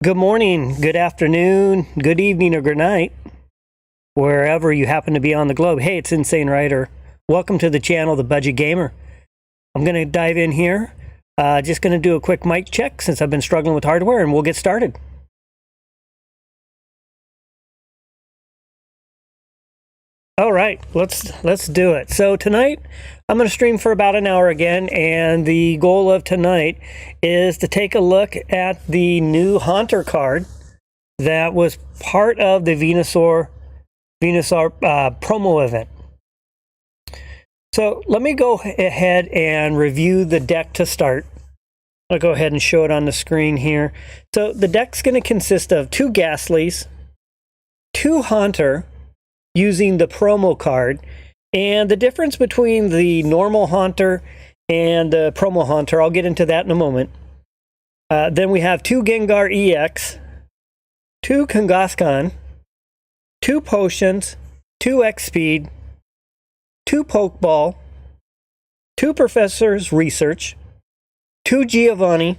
Good morning, good afternoon, good evening, or good night, wherever you happen to be on the globe. Hey, it's Insane Rider. Welcome to the channel, The Budget Gamer. I'm going to dive in here. Just going to do a quick mic check since I've been struggling with hardware, and we'll get started. All right, let's do it. So tonight, I'm going to stream for about an hour again, and the goal of tonight is to take a look at the new Haunter card that was part of the Venusaur promo event. So let me go ahead and review the deck to start. I'll go ahead and show it on the screen here. So the deck's going to consist of 2 Ghastlies, 2 Haunter, using the promo card, and the difference between the normal Haunter and the promo Haunter, I'll get into that in a moment. Then we have 2 Gengar EX, 2 Kangaskhan, 2 Potions, 2 X Speed, 2 Pokeball, 2 Professor's Research, 2 Giovanni,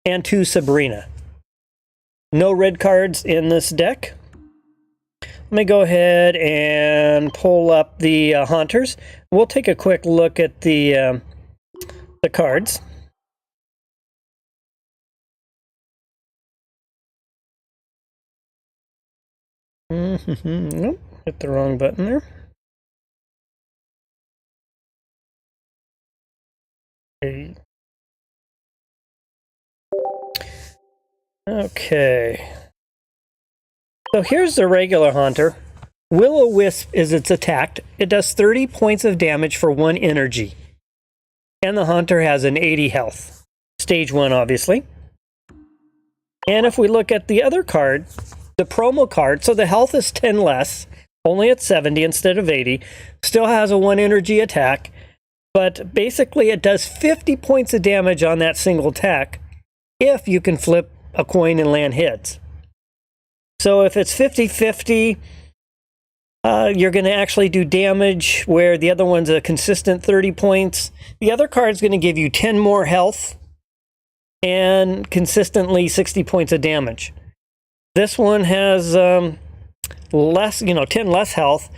and 2 Sabrina. No red cards in this deck. Let me go ahead and pull up the Haunters. We'll take a quick look at the cards. Nope, hit the wrong button there. Okay. So here's the regular Haunter. Will-O-Wisp is its attack. It does 30 points of damage for 1 energy. And the Haunter has an 80 health. Stage 1, obviously. And if we look at the other card, the promo card, so the health is 10 less, only at 70 instead of 80. Still has a 1 energy attack. But basically it does 50 points of damage on that single attack if you can flip a coin and land hits. So if it's 50-50, you're going to actually do damage where the other one's a consistent 30 points. The other card's going to give you 10 more health and consistently 60 points of damage. This one has less, 10 less health.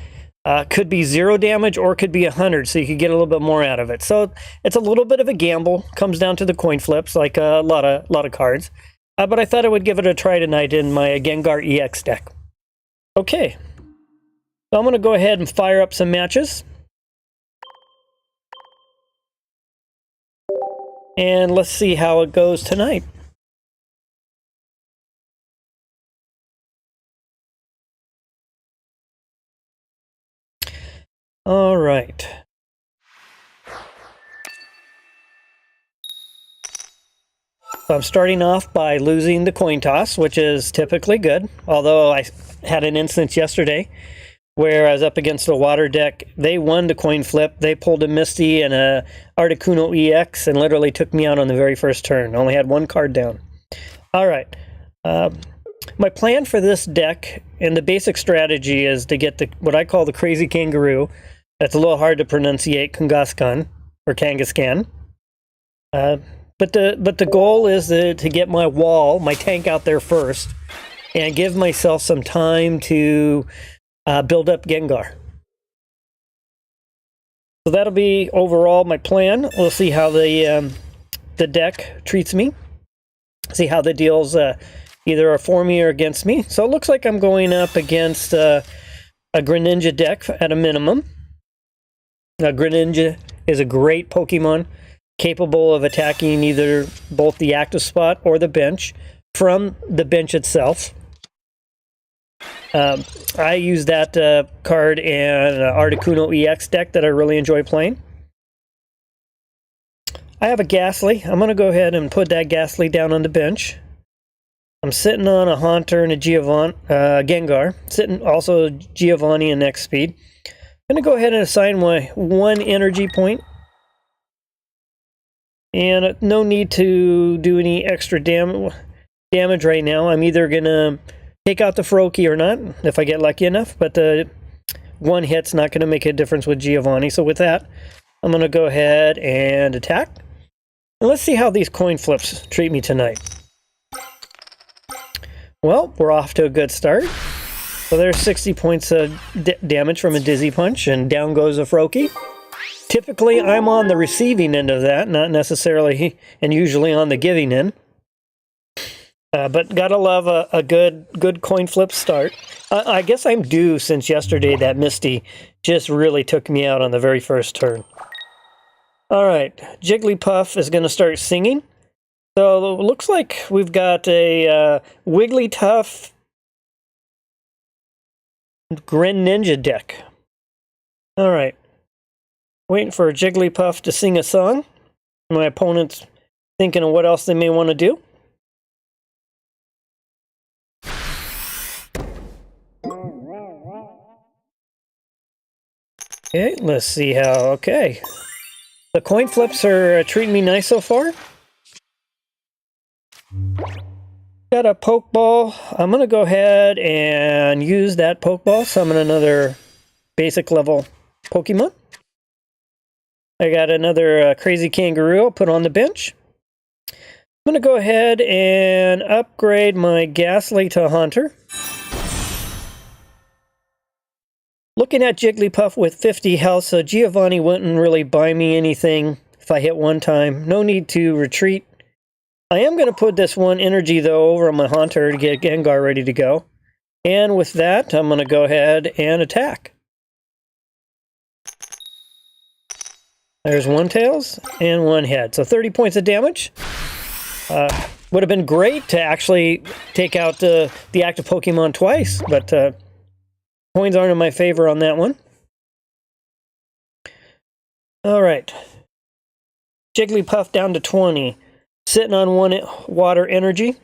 Could be 0 damage or could be 100, so you could get a little bit more out of it. So it's a little bit of a gamble. Comes down to the coin flips, like a lot of cards. But I thought I would give it a try tonight in my Gengar EX deck. Okay, so I'm going to go ahead and fire up some matches. And let's see how it goes tonight. All right. So I'm starting off by losing the coin toss, which is typically good. Although I had an instance yesterday where I was up against a water deck. They won the coin flip. They pulled a Misty and a Articuno EX and literally took me out on the very first turn. I only had 1 card down. All right. My plan for this deck and the basic strategy is to get what I call the crazy kangaroo. That's a little hard to pronunciate, Kangaskhan or Kangaskhan. But the goal is to get my tank out there first and give myself some time to build up Gengar. So that'll be overall my plan. We'll see how the deck treats me. See how the deals either are for me or against me. So it looks like I'm going up against a Greninja deck at a minimum. Now, Greninja is a great Pokemon, capable of attacking either both the active spot or the bench from the bench itself. I use that card in an Articuno EX deck that I really enjoy playing. I have a Ghastly. I'm going to go ahead and put that Ghastly down on the bench. I'm sitting on a Haunter and a Gengar. Sitting also Giovanni and X Speed. I'm going to go ahead and assign my 1 energy point. And no need to do any extra damage right now. I'm either going to take out the Froakie or not, if I get lucky enough. But the 1 hit's not going to make a difference with Giovanni. So with that, I'm going to go ahead and attack. And let's see how these coin flips treat me tonight. Well, we're off to a good start. So there's 60 points of damage from a Dizzy Punch, and down goes a Froakie. Typically, I'm on the receiving end of that, not necessarily, and usually on the giving end. But gotta love a good coin flip start. I guess I'm due since yesterday. That Misty just really took me out on the very first turn. All right, Jigglypuff is going to start singing. So it looks like we've got a Wigglytuff Greninja deck. All right, waiting for Jigglypuff to sing a song. My opponent's thinking of what else they may want to do. Okay, let's see how. Okay. The coin flips are treating me nice so far. Got a Pokeball. I'm going to go ahead and use that Pokeball. Summon another basic level Pokemon. I got another crazy kangaroo I'll put on the bench. I'm going to go ahead and upgrade my Ghastly to Haunter. Looking at Jigglypuff with 50 health, so Giovanni wouldn't really buy me anything if I hit one time. No need to retreat. I am going to put this one energy, though, over on my Haunter to get Gengar ready to go. And with that, I'm going to go ahead and attack. There's one Tails and one Head. So 30 points of damage. Would have been great to actually take out the active Pokemon twice, but coins aren't in my favor on that one. All right. Jigglypuff down to 20. Sitting on one water energy.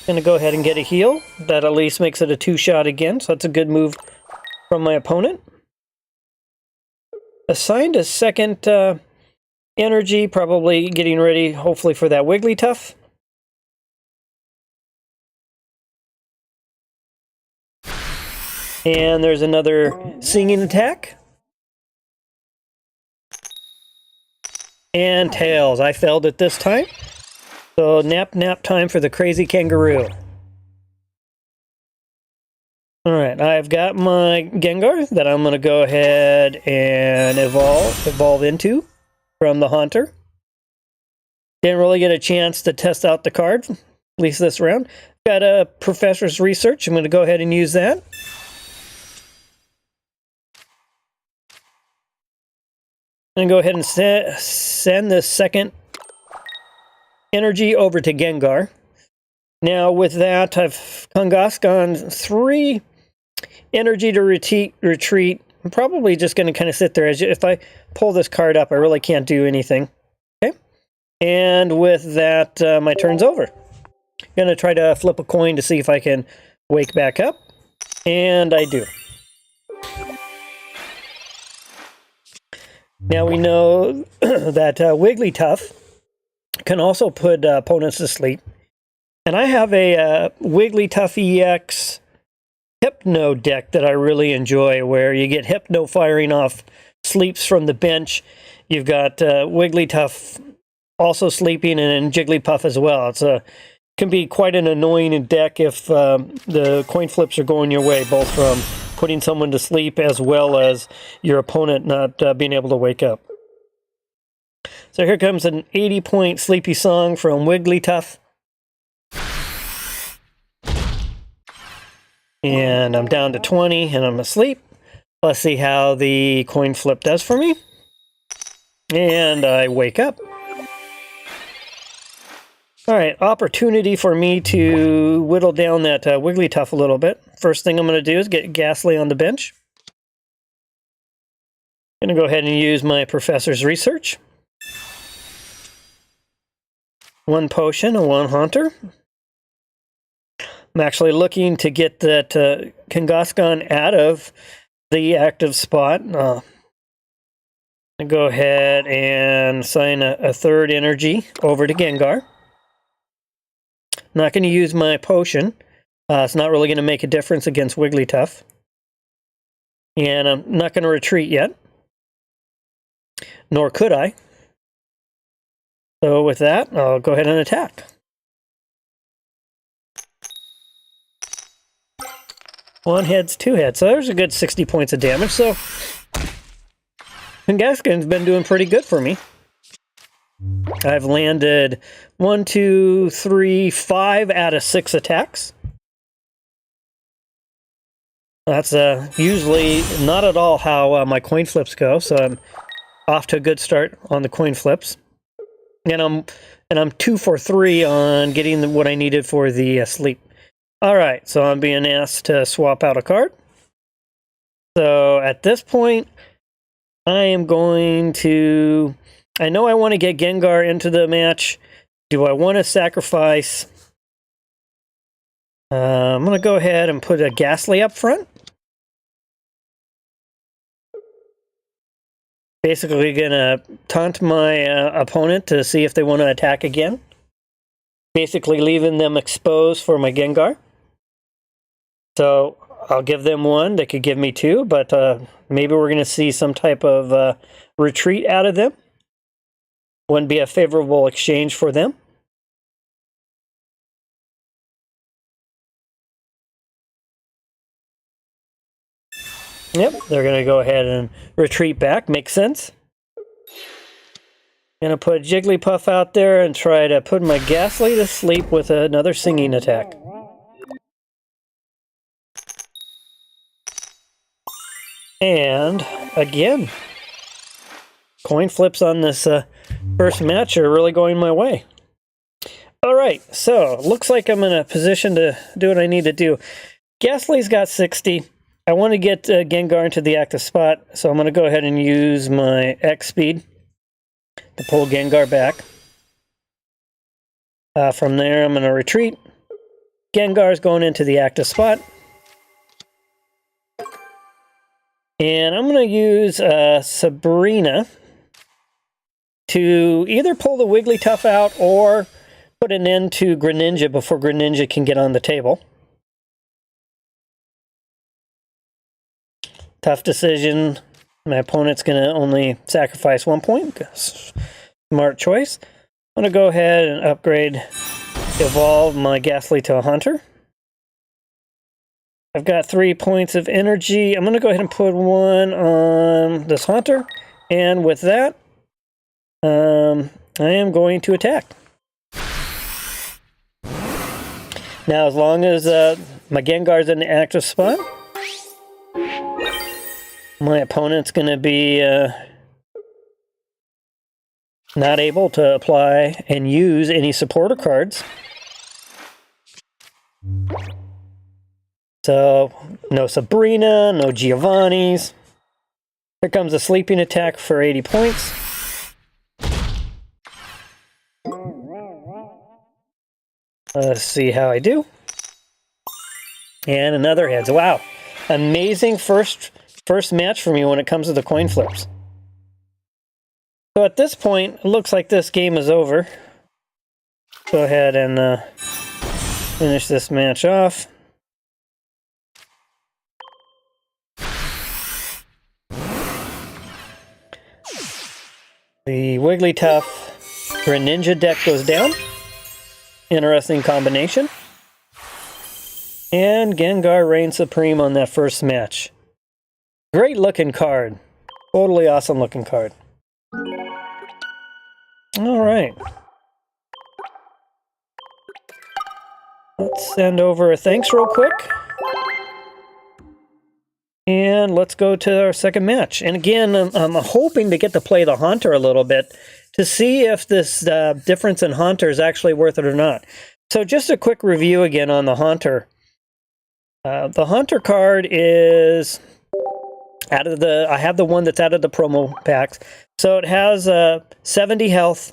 Going to go ahead and get a heal. That at least makes it a 2-shot again, so that's a good move from my opponent. Assigned a second energy, probably getting ready, hopefully, for that Wigglytuff. And there's another singing attack. And Tails. I failed it this time. So nap time for the crazy kangaroo. Alright, I've got my Gengar that I'm going to go ahead and evolve into from the Haunter. Didn't really get a chance to test out the card, at least this round. Got a Professor's Research. I'm going to go ahead and use that. I'm going to go ahead and send the second energy over to Gengar. Now with that, I've gone 3 energy to retreat. I'm probably just going to kind of sit there. If I pull this card up, I really can't do anything. Okay. And with that, my turn's over. Going to try to flip a coin to see if I can wake back up. And I do. Now we know that Wigglytuff can also put opponents to sleep. And I have a Wigglytuff EX Hypno deck that I really enjoy, where you get Hypno firing off sleeps from the bench. You've got Wigglytuff also sleeping, and Jigglypuff as well. It's can be quite an annoying deck if the coin flips are going your way, both from putting someone to sleep as well as your opponent not being able to wake up. So here comes an 80-point sleepy song from Wigglytuff. And I'm down to 20 and I'm asleep. Let's see how the coin flip does for me. And I wake up. Alright, opportunity for me to whittle down that Wigglytuff a little bit. First thing I'm going to do is get Ghastly on the bench. I'm going to go ahead and use my Professor's Research. 1 potion and 1 Haunter. I'm actually looking to get that Kangaskhan out of the active spot. I'll go ahead and assign a 3rd energy over to Gengar. Not going to use my potion. It's not really going to make a difference against Wigglytuff. And I'm not going to retreat yet. Nor could I. So with that, I'll go ahead and attack. 1 heads, 2 heads. So there's a good 60 points of damage. So Kangaskhan's been doing pretty good for me. I've landed 1, 2, 3, 5 out of 6 attacks. That's usually not at all how my coin flips go, so I'm off to a good start on the coin flips. And I'm 2 for 3 on getting what I needed for the sleep. All right, so I'm being asked to swap out a card. So at this point, I am going to... I know I want to get Gengar into the match. Do I want to sacrifice? I'm going to go ahead and put a Ghastly up front. Basically going to taunt my opponent to see if they want to attack again. Basically leaving them exposed for my Gengar. So I'll give them 1. They could give me 2, but maybe we're going to see some type of retreat out of them. Wouldn't be a favorable exchange for them. Yep, they're going to go ahead and retreat back. Makes sense. Going to put Jigglypuff out there and try to put my Ghastly to sleep with another singing attack. And again, coin flips on this first match are really going my way. All right, so looks like I'm in a position to do what I need to do. Ghastly's got 60. I want to get Gengar into the active spot, so I'm going to go ahead and use my X speed to pull Gengar back. From there, I'm going to retreat. Gengar's going into the active spot. And I'm going to use Sabrina to either pull the Wigglytuff out or put an end to Greninja before Greninja can get on the table. Tough decision. My opponent's going to only sacrifice 1 point. Smart choice. I'm going to go ahead and upgrade, evolve my Ghastly to a Hunter. I've got 3 points of energy. I'm going to go ahead and put 1 on this Hunter. And with that, I am going to attack. Now, as long as my Gengar's in the active spot, my opponent's going to be not able to apply and use any supporter cards. So, no Sabrina, no Giovanni's. Here comes a sleeping attack for 80 points. Let's see how I do. And another heads. Wow. Amazing first match for me when it comes to the coin flips. So at this point, it looks like this game is over. Go ahead and finish this match off. The Wigglytuff Greninja deck goes down. Interesting combination. And Gengar reigns supreme on that first match. Great looking card. Totally awesome looking card. Alright. Let's send over a thanks real quick. And let's go to our second match. And again, I'm hoping to get to play the Haunter a little bit to see if this difference in Haunter is actually worth it or not. So just a quick review again on the Haunter. The Haunter card is out of the... I have the one that's out of the promo packs. So it has 70 health.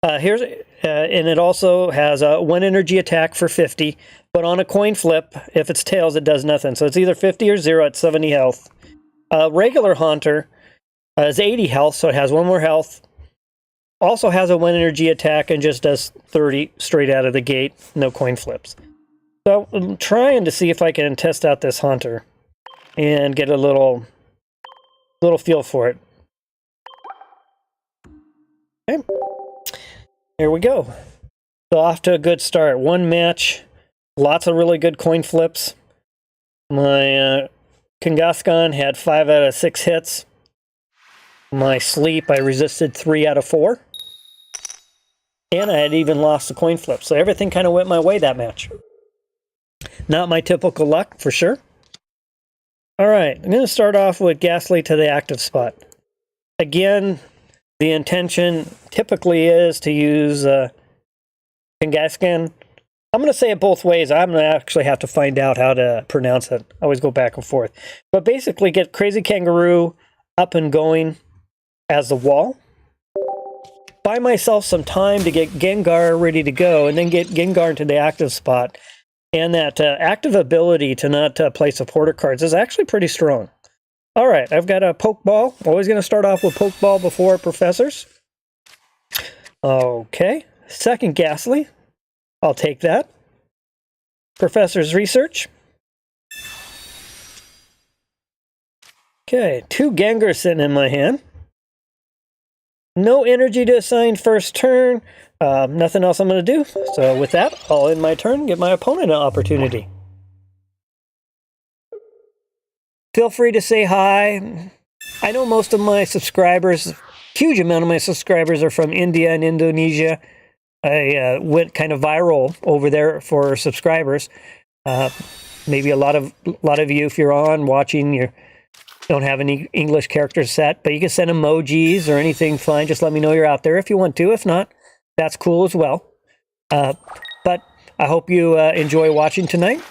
And it also has a 1 energy attack for 50. But on a coin flip, if it's tails, it does nothing. So it's either 50 or 0 at 70 health. Regular Haunter is 80 health, so it has 1 more health. Also has a 1 energy attack and just does 30 straight out of the gate. No coin flips. So I'm trying to see if I can test out this Haunter and get a little feel for it. Okay. Here we go. So off to a good start. 1 match. Lots of really good coin flips. My Kangaskhan had 5 out of 6 hits. My sleep, I resisted 3 out of 4. And I had even lost the coin flip. So everything kind of went my way that match. Not my typical luck, for sure. Alright, I'm going to start off with Ghastly to the active spot. Again, the intention typically is to use Kangaskhan. I'm going to say it both ways. I'm going to actually have to find out how to pronounce it. I always go back and forth. But basically get Crazy Kangaroo up and going as the wall. Buy myself some time to get Gengar ready to go, and then get Gengar into the active spot. And that active ability to not play supporter cards is actually pretty strong. All right, I've got a Pokeball. Always going to start off with Pokeball before Professors. Okay, second Ghastly. I'll take that. Professor's Research. Okay, 2 Gengar sitting in my hand. No energy to assign first turn. Nothing else I'm going to do. So with that, I'll end my turn, give my opponent an opportunity. Feel free to say hi. I know most of my subscribers, huge amount of my subscribers are from India and Indonesia. I went kind of viral over there for subscribers. Maybe a lot of you, if you're on watching, you don't have any English characters set, but you can send emojis or anything fine. Just let me know you're out there if you want to. If not, that's cool as well. But I hope you enjoy watching tonight.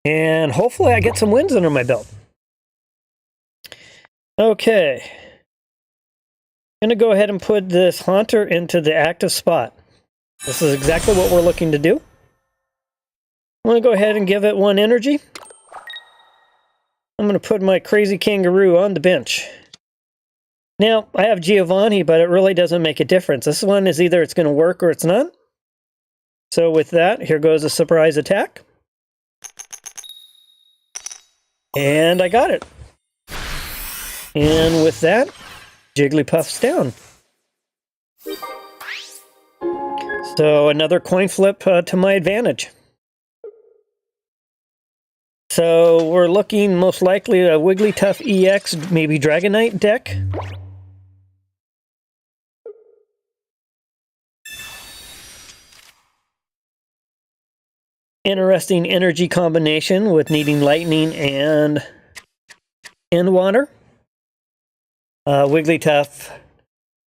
And hopefully I get some wins under my belt. Okay. I'm going to go ahead and put this Haunter into the active spot. This is exactly what we're looking to do. I'm going to go ahead and give it 1 energy. I'm going to put my Crazy Kangaroo on the bench. Now, I have Giovanni, but it really doesn't make a difference. This one is either it's going to work or it's not. So with that, here goes a surprise attack. And I got it. And with that, Jigglypuff's down. So another coin flip to my advantage. So we're looking most likely a Wigglytuff EX, maybe Dragonite deck. Interesting energy combination with needing lightning and water. Wigglytuff,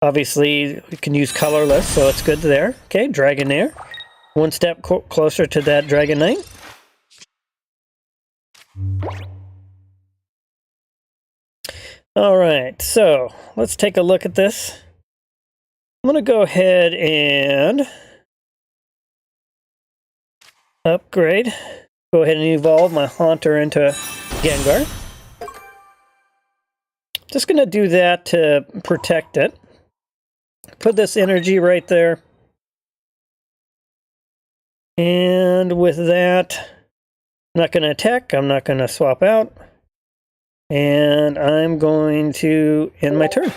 obviously, we can use colorless, so it's good there. Okay, Dragonair. 1 step closer to that Dragonite. Alright, so let's take a look at this. I'm going to go ahead and upgrade. Go ahead and evolve my Haunter into Gengar. Just going to do that to protect it. Put this energy right there. And with that, I'm not going to attack. I'm not going to swap out. And I'm going to end my turn.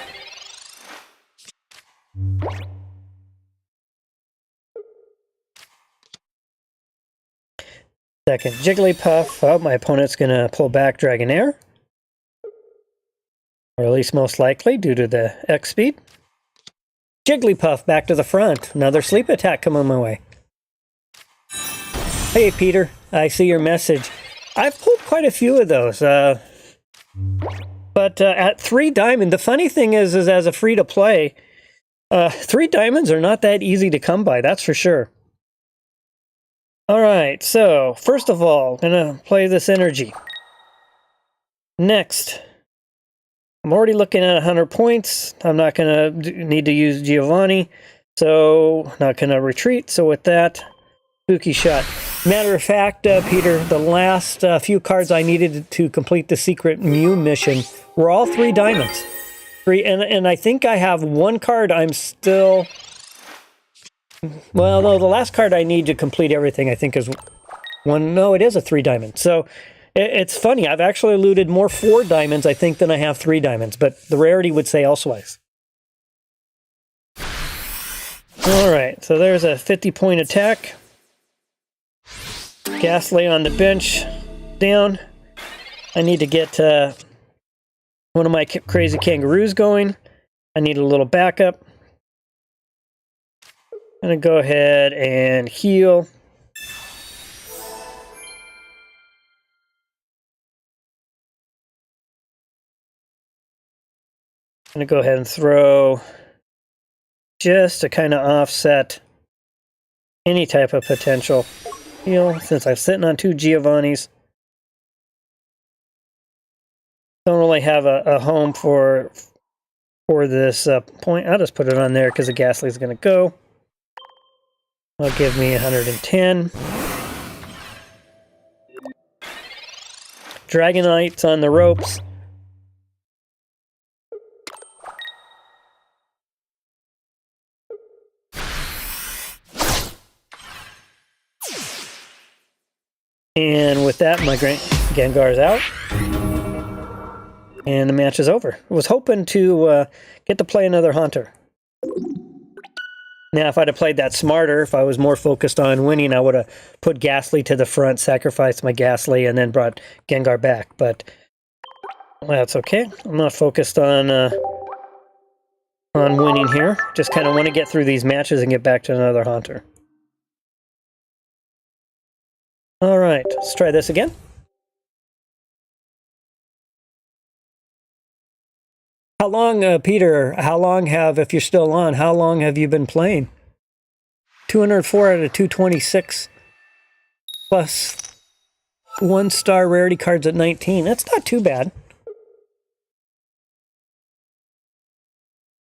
Second Jigglypuff. Oh, my opponent's going to pull back Dragonair. Or at least most likely, due to the X speed. Jigglypuff back to the front. Another sleep attack coming my way. Hey, Peter. I see your message. I've pulled quite a few of those. But at 3 diamond, the funny thing is as a free-to-play, 3 diamonds are not that easy to come by, that's for sure. Alright, so, first of all, I'm going to play this energy. Next, I'm already looking at 100 points. I'm not going to need to use Giovanni, so not going to retreat. So with that, spooky shot. Matter of fact, Peter, the last few cards I needed to complete the secret Mew mission were all 3 diamonds. And I think I have 1 card I'm still... Well, no, the last card I need to complete everything, I think, is 1... No, it is a 3 diamond. So... It's funny, I've actually looted more 4 diamonds, I think, than I have 3 diamonds, but the rarity would say elsewise. Alright, so there's a 50-point attack. Ghastly on the bench. down. I need to get one of my crazy kangaroos going. I need a little backup. I'm going to go ahead and heal. I'm going to go ahead and throw just to kind of offset any type of potential heal, since I'm sitting on 2 Giovannis. Don't really have a home for this point. I'll just put it on there because the Ghastly's going to go. That'll give me 110. Dragonite's on the ropes. And with that, my Gengar's out. And the match is over. I was hoping to get to play another Haunter. Now, if I'd have played that smarter, if I was more focused on winning, I would have put Ghastly to the front, sacrificed my Ghastly, and then brought Gengar back. But that's okay. I'm not focused on winning here. Just kind of want to get through these matches and get back to another Haunter. All right, let's try this again. How long, Peter, if you're still on, how long have you been playing? 204 out of 226, plus 1-star rarity cards at 19. That's not too bad.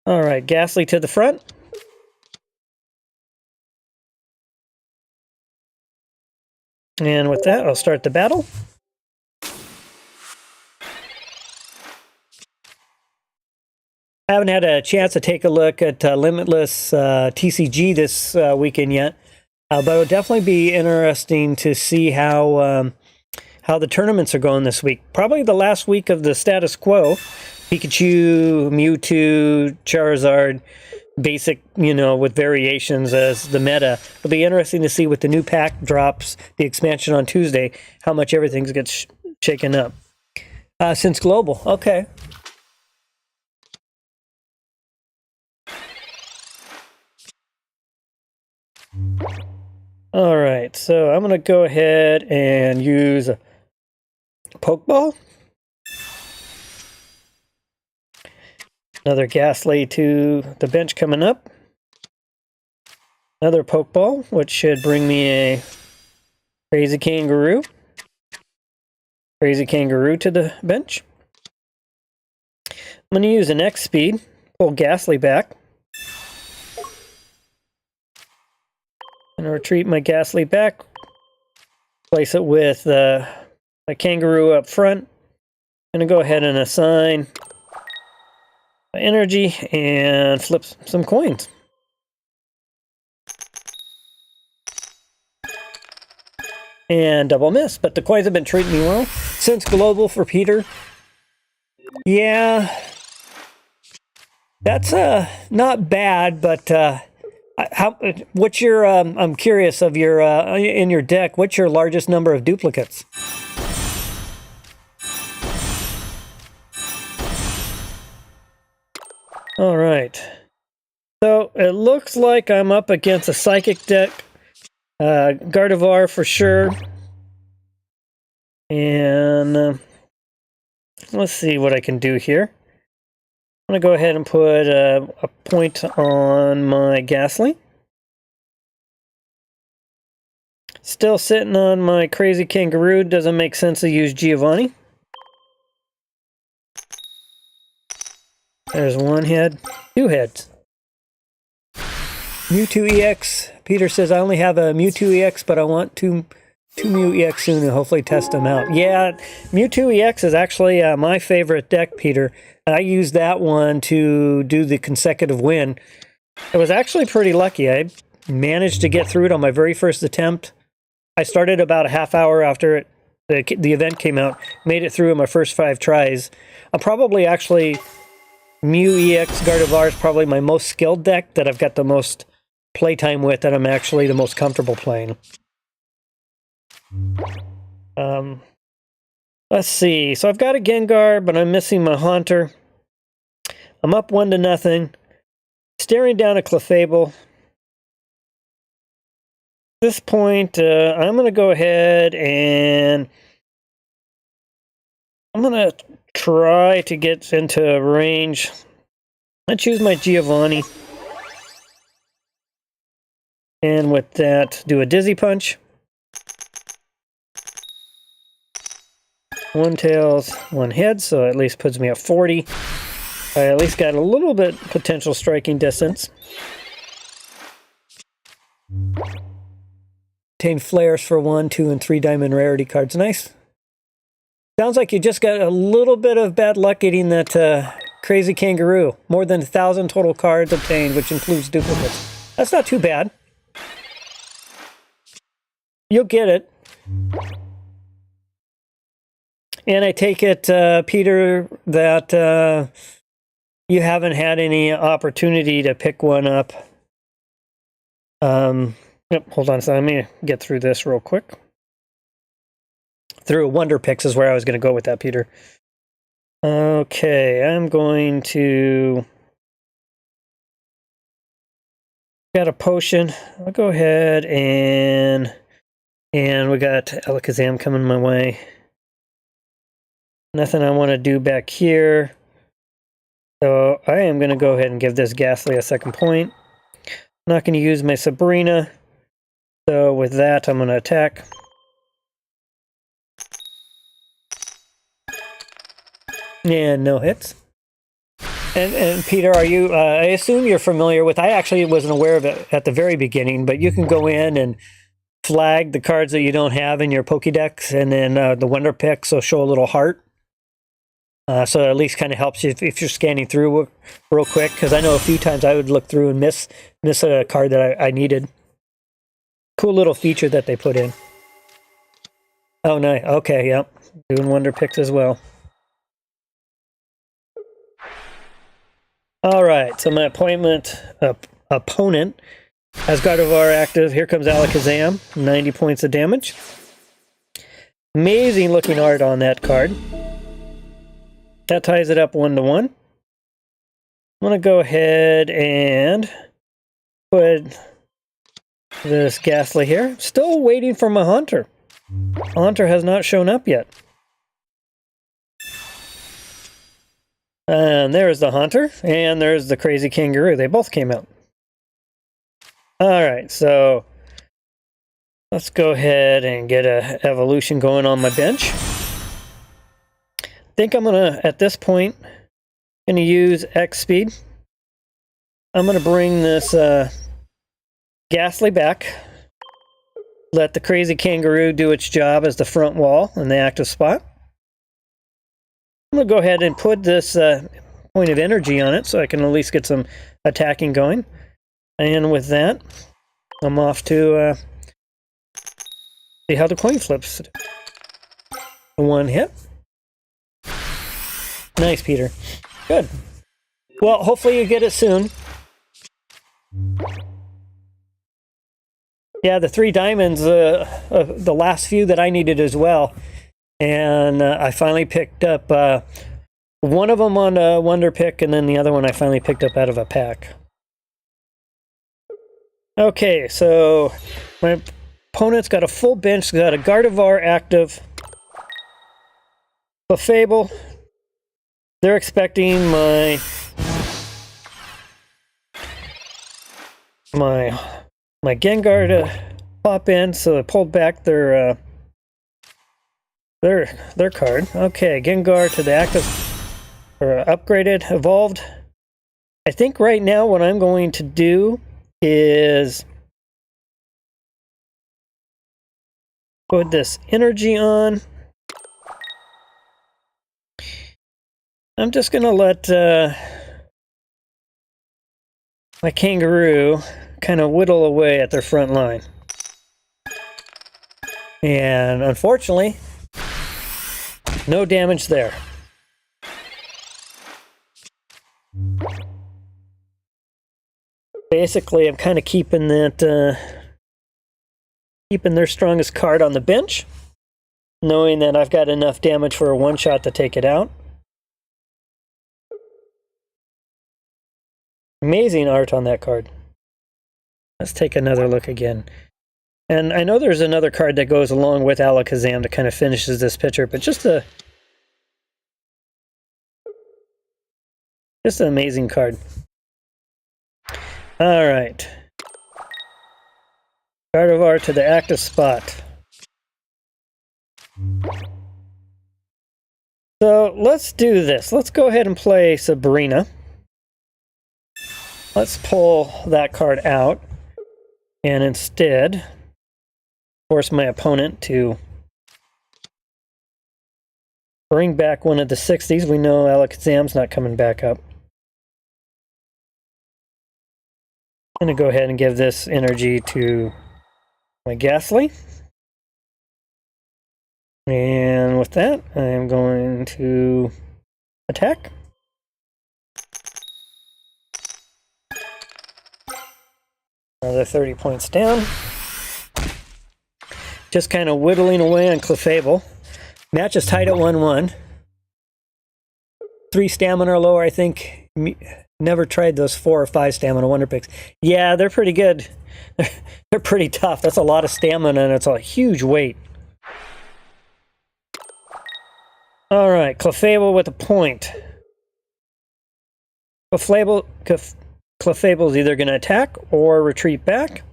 All right, Ghastly to the front. And with that, I'll start the battle. I haven't had a chance to take a look at Limitless TCG this weekend yet, but it'll definitely be interesting to see how the tournaments are going this week. Probably the last week of the status quo. Pikachu, Mewtwo, Charizard, basic, with variations as the meta. It'll be interesting to see with the new pack drops, the expansion on Tuesday, how much everything gets shaken up. Since Global, okay. All right, so I'm going to go ahead and use a Pokeball. Another Ghastly to the bench coming up. Another Pokeball, which should bring me a Crazy Kangaroo. Crazy Kangaroo to the bench. I'm going to use an X speed, pull Ghastly back. I'm going to retreat my Ghastly back. Place it with my Kangaroo up front. I'm going to go ahead and assign my energy and flip some coins. And double miss, but the coins have been treating me well. Since Global for Peter. Yeah. That's not bad, but what's your I'm curious of your in your deck, what's your largest number of duplicates? All right. So it looks like I'm up against a Psychic deck. Gardevoir for sure. And let's see what I can do here. I'm going to go ahead and put a point on my Ghastly. Still sitting on my Crazy Kangaroo. Doesn't make sense to use Giovanni. There's one head. 2 heads. Mewtwo EX. Peter says, I only have a Mewtwo EX, but I want two Mew EX soon and hopefully test them out. Yeah, Mewtwo EX is actually my favorite deck, Peter. I used that one to do the consecutive win. It was actually pretty lucky. I managed to get through it on my very first attempt. I started about a half hour after the event came out. Made it through in my first 5 tries. I'm probably actually... Mew EX Gardevoir is probably my most skilled deck that I've got the most playtime with, that I'm actually the most comfortable playing. Let's see. So I've got a Gengar, but I'm missing my Haunter. I'm up 1-0. Staring down a Clefable. At this point, I'm going to go ahead and I'm going to try to get into range. Let's use my Giovanni. And with that, do a Dizzy Punch. One tails, one head, so at least puts me at 40. I at least got a little bit potential striking distance. Obtain flares for 1, 2, and 3 diamond rarity cards. Nice. Sounds like you just got a little bit of bad luck getting that crazy kangaroo. More than 1,000 total cards obtained, which includes duplicates. That's not too bad. You'll get it. And I take it, Peter, that you haven't had any opportunity to pick one up. Yep, hold on a second. Let me get through this real quick. Through Wonder Picks is where I was going to go with that, Peter. Okay, I'm going to... Got a potion. I'll go ahead and we got Alakazam coming my way. Nothing I want to do back here. So I am going to go ahead and give this Ghastly a second point. I'm not going to use my Sabrina. So with that, I'm going to attack. And no hits. And Peter, are you, I assume you're familiar with, I actually wasn't aware of it at the very beginning, but you can go in and flag the cards that you don't have in your Pokédex, and then the Wonder Picks will show a little heart. So at least kind of helps you if you're scanning through real quick, because I know a few times I would look through and miss a card that I needed. Cool little feature that they put in. Oh, nice. Okay, yep. Doing Wonder Picks as well. All right, so my opponent has Gardevoir active. Here comes Alakazam, 90 points of damage. Amazing looking art on that card. That ties it up 1-1. I'm going to go ahead and put this Ghastly here. Still waiting for my Haunter. Haunter has not shown up yet. And there's the Haunter, and there's the Crazy Kangaroo. They both came out. Alright, so let's go ahead and get an evolution going on my bench. I think I'm gonna, at this point, gonna use X speed. I'm gonna bring this Ghastly back. Let the Crazy Kangaroo do its job as the front wall in the active spot. I'm gonna go ahead and put this point of energy on it so I can at least get some attacking going. And with that, I'm off to see how the coin flips. One hit. Nice, Peter. Good. Well, hopefully you get it soon. Yeah, the 3 diamonds, the last few that I needed as well. And I finally picked up one of them on a Wonder Pick, and then the other one I finally picked up out of a pack. Okay, so my opponent's got a full bench. Got a Gardevoir active. Clefable. They're expecting my Gengar to pop in, so I pulled back their card. Okay, Gengar to the active, or upgraded, evolved. I think right now what I'm going to do is put this energy on. I'm just going to let my Kangaroo kind of whittle away at their front line. And unfortunately, no damage there. Basically, I'm kind of keeping that, keeping their strongest card on the bench. knowing that I've got enough damage for a one-shot to take it out. Amazing art on that card. Let's take another look again. And I know there's another card that goes along with Alakazam that kind of finishes this picture, but just an amazing card. All right. Gardevoir to the active spot. So let's do this. Let's go ahead and play Sabrina. Let's pull that card out and instead force my opponent to bring back one of the 60s. We know Alakazam's not coming back up. I'm going to go ahead and give this energy to my Ghastly. And with that, I'm going to attack. Another 30 points down. Just kind of whittling away on Clefable. Match is tied at 1-1. 3 stamina or lower, I think. Never tried those 4 or 5 stamina Wonder Picks. Yeah, they're pretty good. They're pretty tough. That's a lot of stamina and it's a huge weight. All right, Clefable with a point. Clefable's either going to attack or retreat back.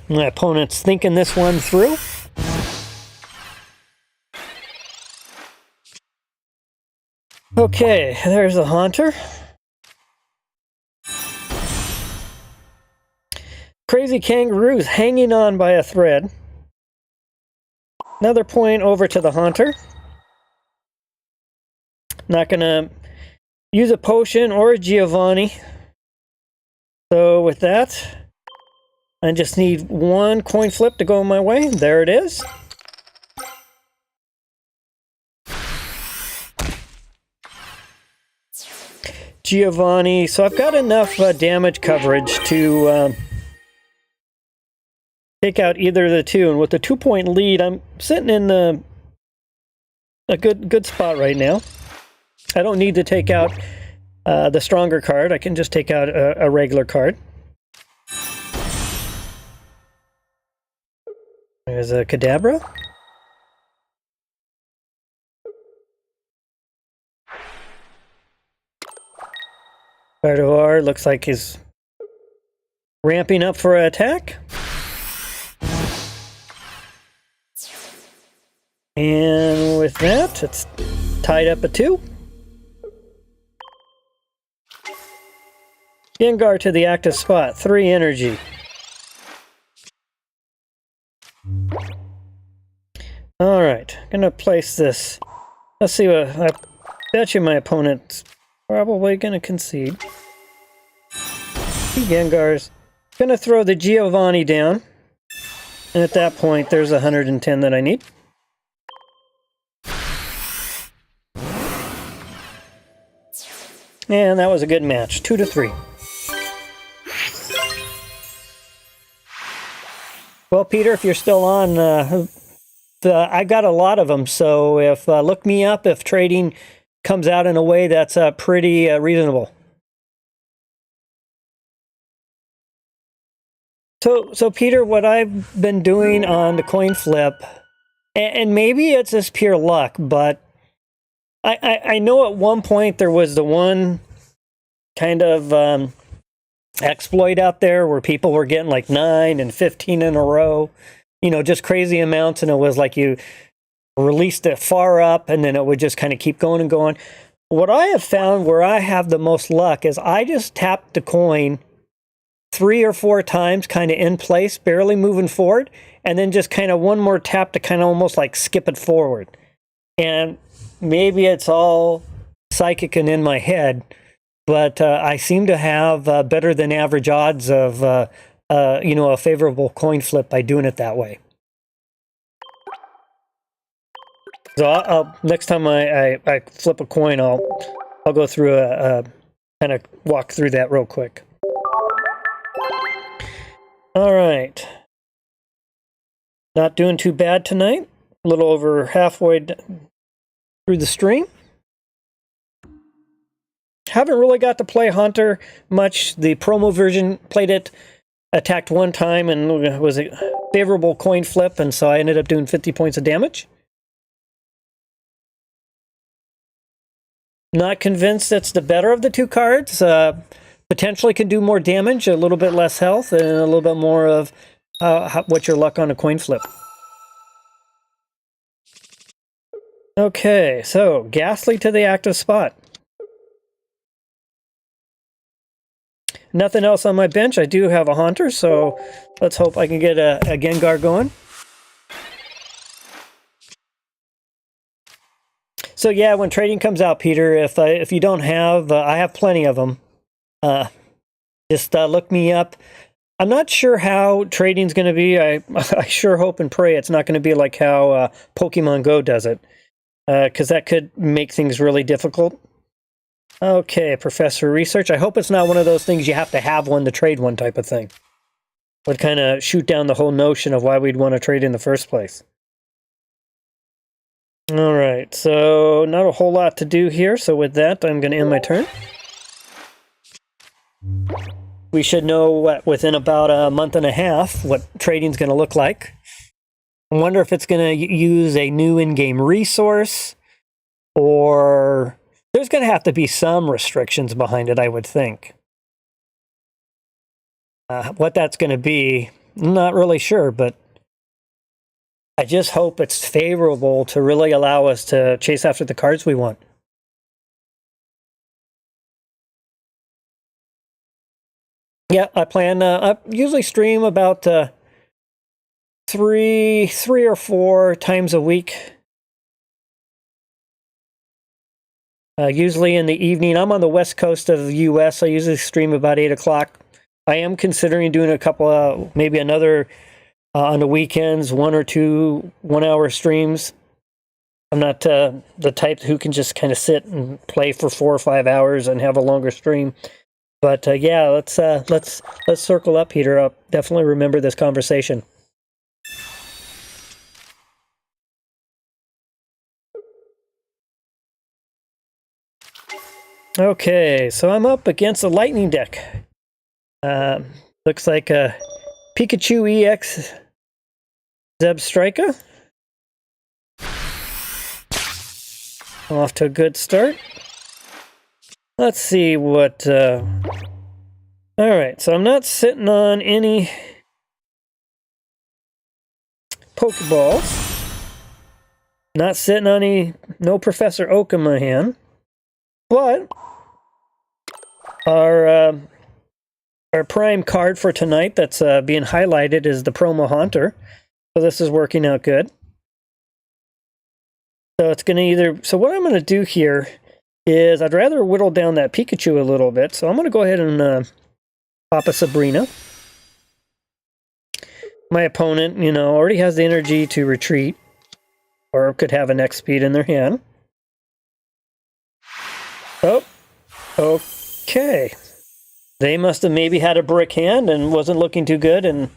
My opponent's thinking this one through. Okay, there's the Haunter. Crazy Kangaroo's hanging on by a thread. Another point over to the Haunter. Not gonna use a potion or a Giovanni. So with that, I just need one coin flip to go my way. There it is. Giovanni. So I've got enough damage coverage to take out either of the two. And with the 2-point lead, I'm sitting in a good spot right now. I don't need to take out the stronger card. I can just take out a regular card. There's a Kadabra. Gardevoir looks like he's ramping up for an attack. And with that, it's tied up at 2. Gengar to the active spot, 3 energy. Alright, I'm gonna place this. Let's see what I bet you my opponent's probably gonna concede. Gengar's gonna throw the Giovanni down. And at that point, there's 110 that I need. And that was a good match, 2-3. Well, Peter, if you're still on, I got a lot of them, so if look me up if trading comes out in a way that's pretty reasonable. So Peter, what I've been doing on the coin flip, and maybe it's just pure luck, but I know at one point there was the one kind of exploit out there where people were getting like 9 and 15 in a row, you know, just crazy amounts, and it was like you released it far up and then it would just kind of keep going and going. What I have found where I have the most luck is I just tapped the coin 3 or 4 times kind of in place, barely moving forward, and then just kind of one more tap to kind of almost like skip it forward. And maybe it's all psychic and in my head, but I seem to have better than average odds of you know, a favorable coin flip by doing it that way. So I'll next time I flip a coin, I'll go through a kind of walk through that real quick. All right. Not doing too bad tonight. A little over halfway through the stream. Haven't really got to play Hunter much. The promo version played it, attacked one time, and was a favorable coin flip, and so I ended up doing 50 points of damage. Not convinced that's the better of the two cards. Potentially can do more damage, a little bit less health, and a little bit more of what's your luck on a coin flip. Okay, so Ghastly to the active spot. Nothing else on my bench. I do have a Haunter, so let's hope I can get a Gengar going. So yeah, when trading comes out, Peter, if you don't have, I have plenty of them. Just look me up. I'm not sure how trading's going to be. I sure hope and pray it's not going to be like how Pokemon Go does it, because that could make things really difficult. Okay, Professor Research. I hope it's not one of those things you have to have one to trade one type of thing. Would kind of shoot down the whole notion of why we'd want to trade in the first place. All right, so not a whole lot to do here. So with that, I'm going to end my turn. We should know within about a month and a half what trading's going to look like. I wonder if it's going to use a new in-game resource, or there's going to have to be some restrictions behind it, I would think. What that's going to be, I'm not really sure, but I just hope it's favorable to really allow us to chase after the cards we want. Yeah, I plan, I usually stream about three or four times a week. Usually in the evening. I'm on the west coast of the US. I usually stream about 8 o'clock. I am considering doing a couple, maybe another on the weekends, 1 or 2 1-hour streams. I'm not the type who can just kind of sit and play for 4 or 5 hours and have a longer stream. But yeah, let's circle up, Peter. I'll definitely remember this conversation. Okay, so I'm up against a lightning deck. Looks like a Pikachu EX Zebstrika. Off to a good start. Let's see what... Alright, so I'm not sitting on any Pokeballs. Not sitting on no Professor Oak in my hand. But our prime card for tonight that's being highlighted is the promo Haunter. So this is working out good. So it's going to either... So what I'm going to do here is I'd rather whittle down that Pikachu a little bit. So I'm going to go ahead and pop a Sabrina. My opponent, already has the energy to retreat, or could have an X speed in their hand. Oh, okay. They must have maybe had a brick hand and wasn't looking too good, and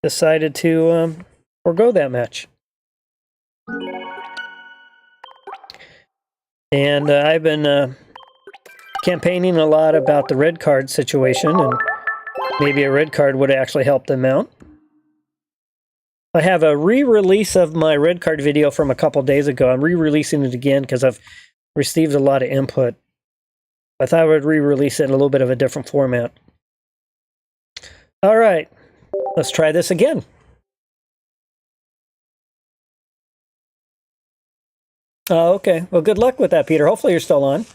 decided to forgo that match. And I've been campaigning a lot about the red card situation, and maybe a red card would actually help them out. I have a re-release of my red card video from a couple days ago. I'm re-releasing it again because I've received a lot of input. I thought I would re-release it in a little bit of a different format. All right, let's try this again. Oh, okay. Well, good luck with that, Peter. Hopefully you're still on.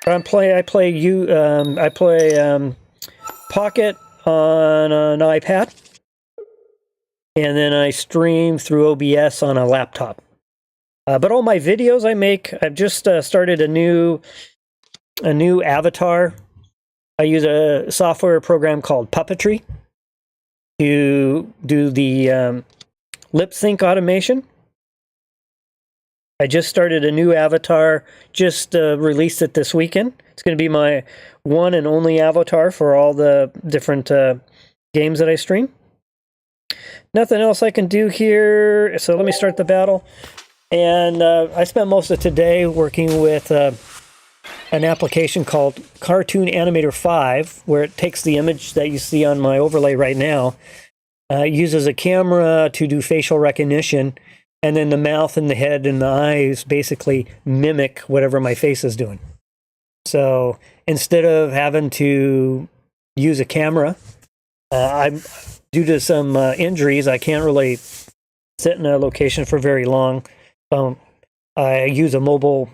I play Pocket on an iPad, and then I stream through OBS on a laptop. But all my videos I make, I've just started a new avatar. I use a software program called Puppetry to do the lip sync automation. I just started a new avatar, just released it this weekend. It's going to be my one and only avatar for all the different games that I stream. Nothing else I can do here, so let me start the battle. And I spent most of today working with an application called Cartoon Animator 5, where it takes the image that you see on my overlay right now, uses a camera to do facial recognition, and then the mouth and the head and the eyes basically mimic whatever my face is doing. So instead of having to use a camera, I'm due to some injuries, I can't really sit in a location for very long. I use a mobile,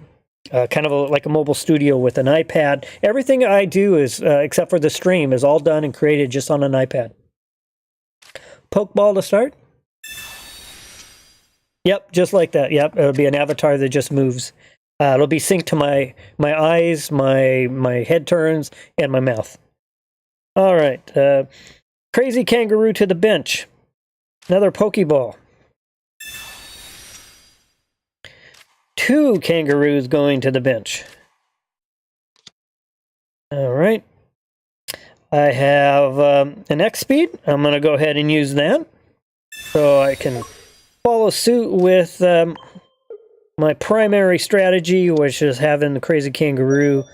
kind of like a mobile studio with an iPad. Everything I do is, except for the stream, is all done and created just on an iPad. Pokeball to start. Yep, just like that. Yep, it'll be an avatar that just moves. It'll be synced to my eyes, my head turns, and my mouth. All right. Crazy Kangaroo to the bench. Another Pokeball. 2 kangaroos going to the bench. All right. I have an X speed. I'm going to go ahead and use that so I can follow suit with my primary strategy, which is having the Crazy Kangaroo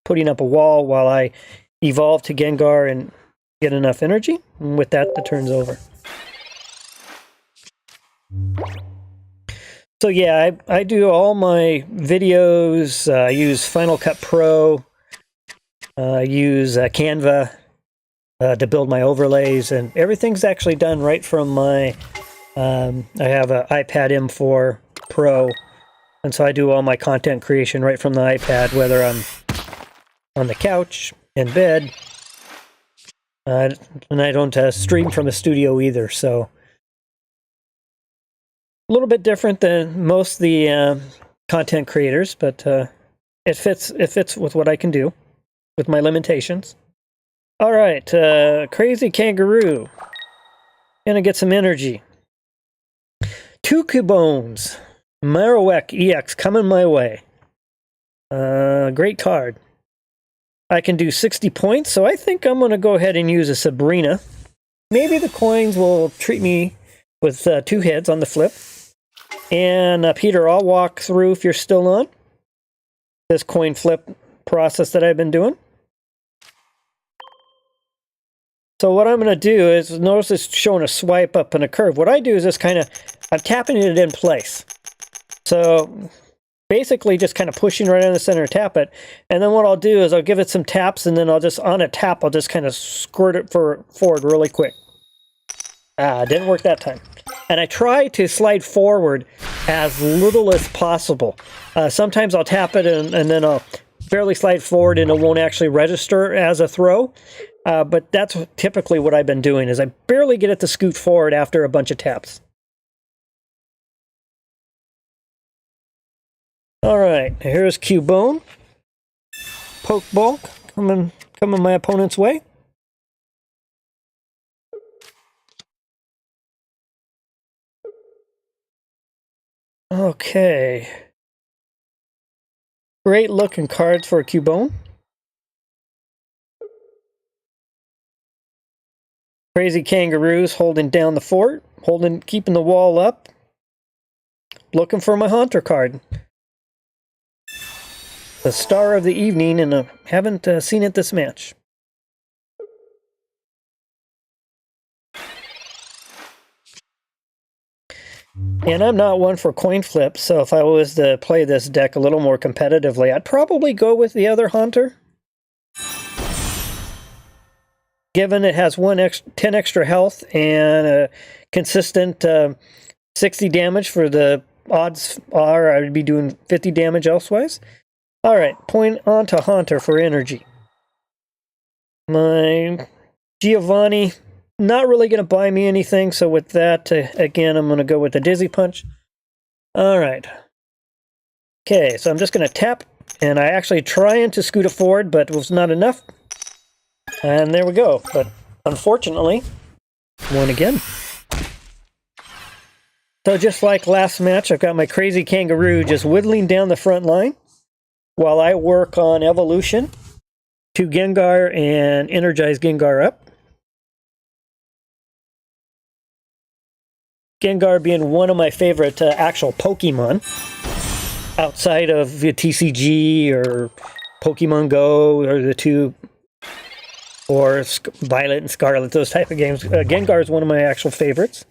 putting up a wall while I evolve to Gengar and get enough energy. And with that, the turn's over. So yeah, I do all my videos. I use Final Cut Pro. I use Canva to build my overlays, and everything's actually done right from my, I have an iPad M4 Pro, and so I do all my content creation right from the iPad, whether I'm on the couch, in bed, and I don't stream from a studio either, so a little bit different than most of the content creators, but it fits with what I can do with my limitations. All right, Crazy Kangaroo. Gonna get some energy. 2 Cubones. Marowak EX coming my way. Great card. I can do 60 points, so I think I'm gonna go ahead and use a Sabrina. Maybe the coins will treat me with 2 heads on the flip. And Peter, I'll walk through, if you're still on, this coin flip process that I've been doing. So what I'm going to do is, notice it's showing a swipe up and a curve. What I do is just kind of, I'm tapping it in place. So basically just kind of pushing right in the center, tap it. And then what I'll do is I'll give it some taps, and then I'll just, on a tap, I'll just kind of squirt it forward really quick. Didn't work that time. And I try to slide forward as little as possible. Sometimes I'll tap it and then I'll barely slide forward and it won't actually register as a throw. But that's typically what I've been doing, is I barely get it to scoot forward after a bunch of taps. All right, here's Cubone. Pokeball coming my opponent's way. Okay. Great looking cards for a Cubone. Crazy Kangaroos holding down the fort, keeping the wall up. Looking for my Haunter card. The star of the evening, and I haven't seen it this match. And I'm not one for coin flips, so if I was to play this deck a little more competitively, I'd probably go with the other Haunter. Given it has 10 extra health and a consistent 60 damage for the odds are I would be doing 50 damage elsewise. All right, point on to Haunter for energy. My Giovanni, not really going to buy me anything, so with that, again, I'm going to go with the Dizzy Punch. All right. Okay, so I'm just going to tap, and I actually trying to scoot it forward, but it was not enough. And there we go, but unfortunately, won again. So just like last match, I've got my Crazy Kangaroo just whittling down the front line. while I work on evolution to Gengar and energize Gengar up. Gengar being one of my favorite actual Pokemon outside of the TCG or Pokemon Go or the two, or Violet and Scarlet, those type of games. Gengar is one of my actual favorites.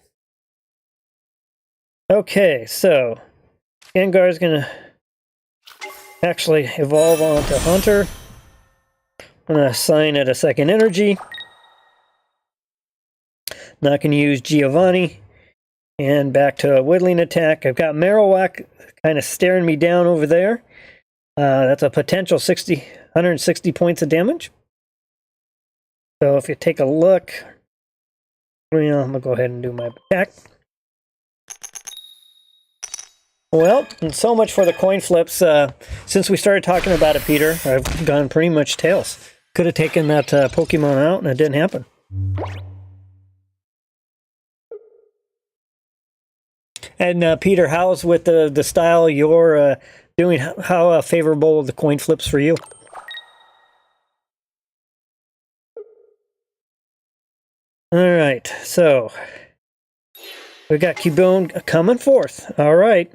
Okay, so Gengar is going to actually evolve onto Hunter. I'm going to assign it a second energy. Not going to use Giovanni. And back to a whittling attack. I've got Marowak kind of staring me down over there. That's a potential 160 points of damage. So if you take a look, well, I'm going to go ahead and do my attack. Well, and so much for the coin flips. Since we started talking about it, Peter, I've gone pretty much tails. Could have taken that Pokemon out, and it didn't happen. And Peter, how's with the style you're doing? How favorable are the coin flips for you? All right, so we got Cubone coming forth. All right.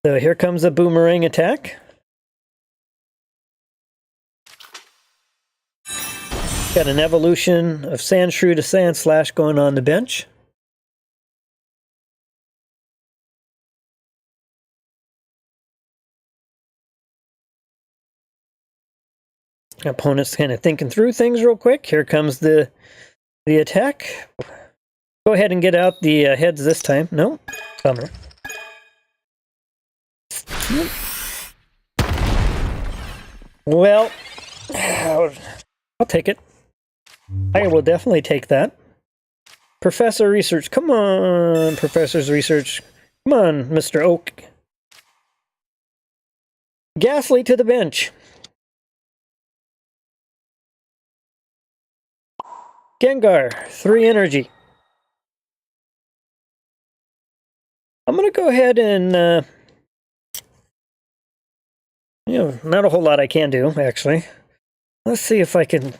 So here comes the boomerang attack. Got an evolution of Sandshrew to Sandslash going on the bench. Opponent's kind of thinking through things real quick. Here comes the attack. Go ahead and get out the heads this time. No, bummer. Well, I'll take it. I will definitely take that. Professor Research. Come on, Professor's Research. Come on, Mr. Oak. Ghastly to the bench. Gengar, 3 energy. I'm going to go ahead and, not a whole lot I can do, actually. Let's see if I can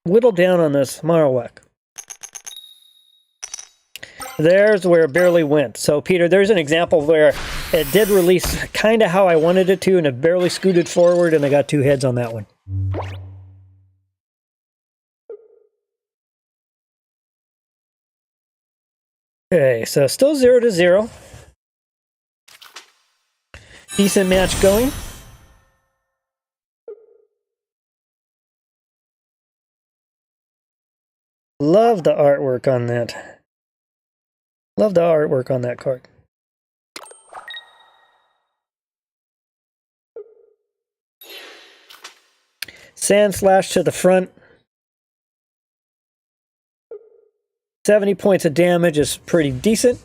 whittle down on this Marowak. There's where it barely went. So, Peter, there's an example where it did release kind of how I wanted it to, and it barely scooted forward, and I got 2 heads on that one. Okay, so still 0-0. Decent match going. Love the artwork on that. Love the artwork on that card. Sandslash to the front. 70 points of damage is pretty decent.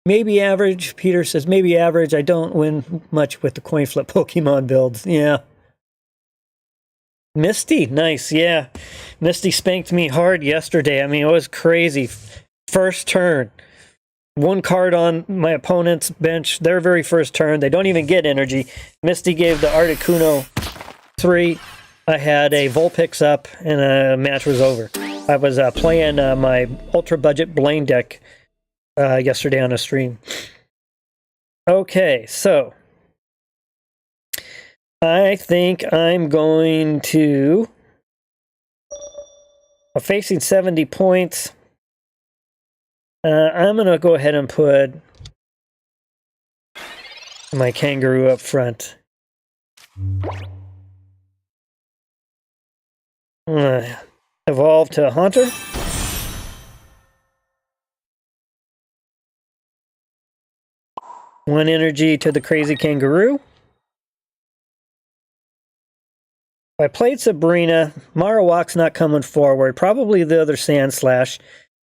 Maybe average. Peter says maybe average. I don't win much with the coin flip Pokemon builds. Yeah. Misty, nice. Yeah. Misty spanked me hard yesterday. I mean, it was crazy. First turn. 1 card on my opponent's bench. Their very first turn. They don't even get energy. Misty gave the Articuno 3. I had a Vulpix up, and the match was over. I was playing my Ultra Budget Blaine deck yesterday on a stream. Okay, so I think I'm going to... I'm facing 70 points. I'm going to go ahead and put my Kangaroo up front. Evolve to Haunter. One energy to the crazy Kangaroo. I played Sabrina. Marowak's not coming forward. Probably the other Sandslash.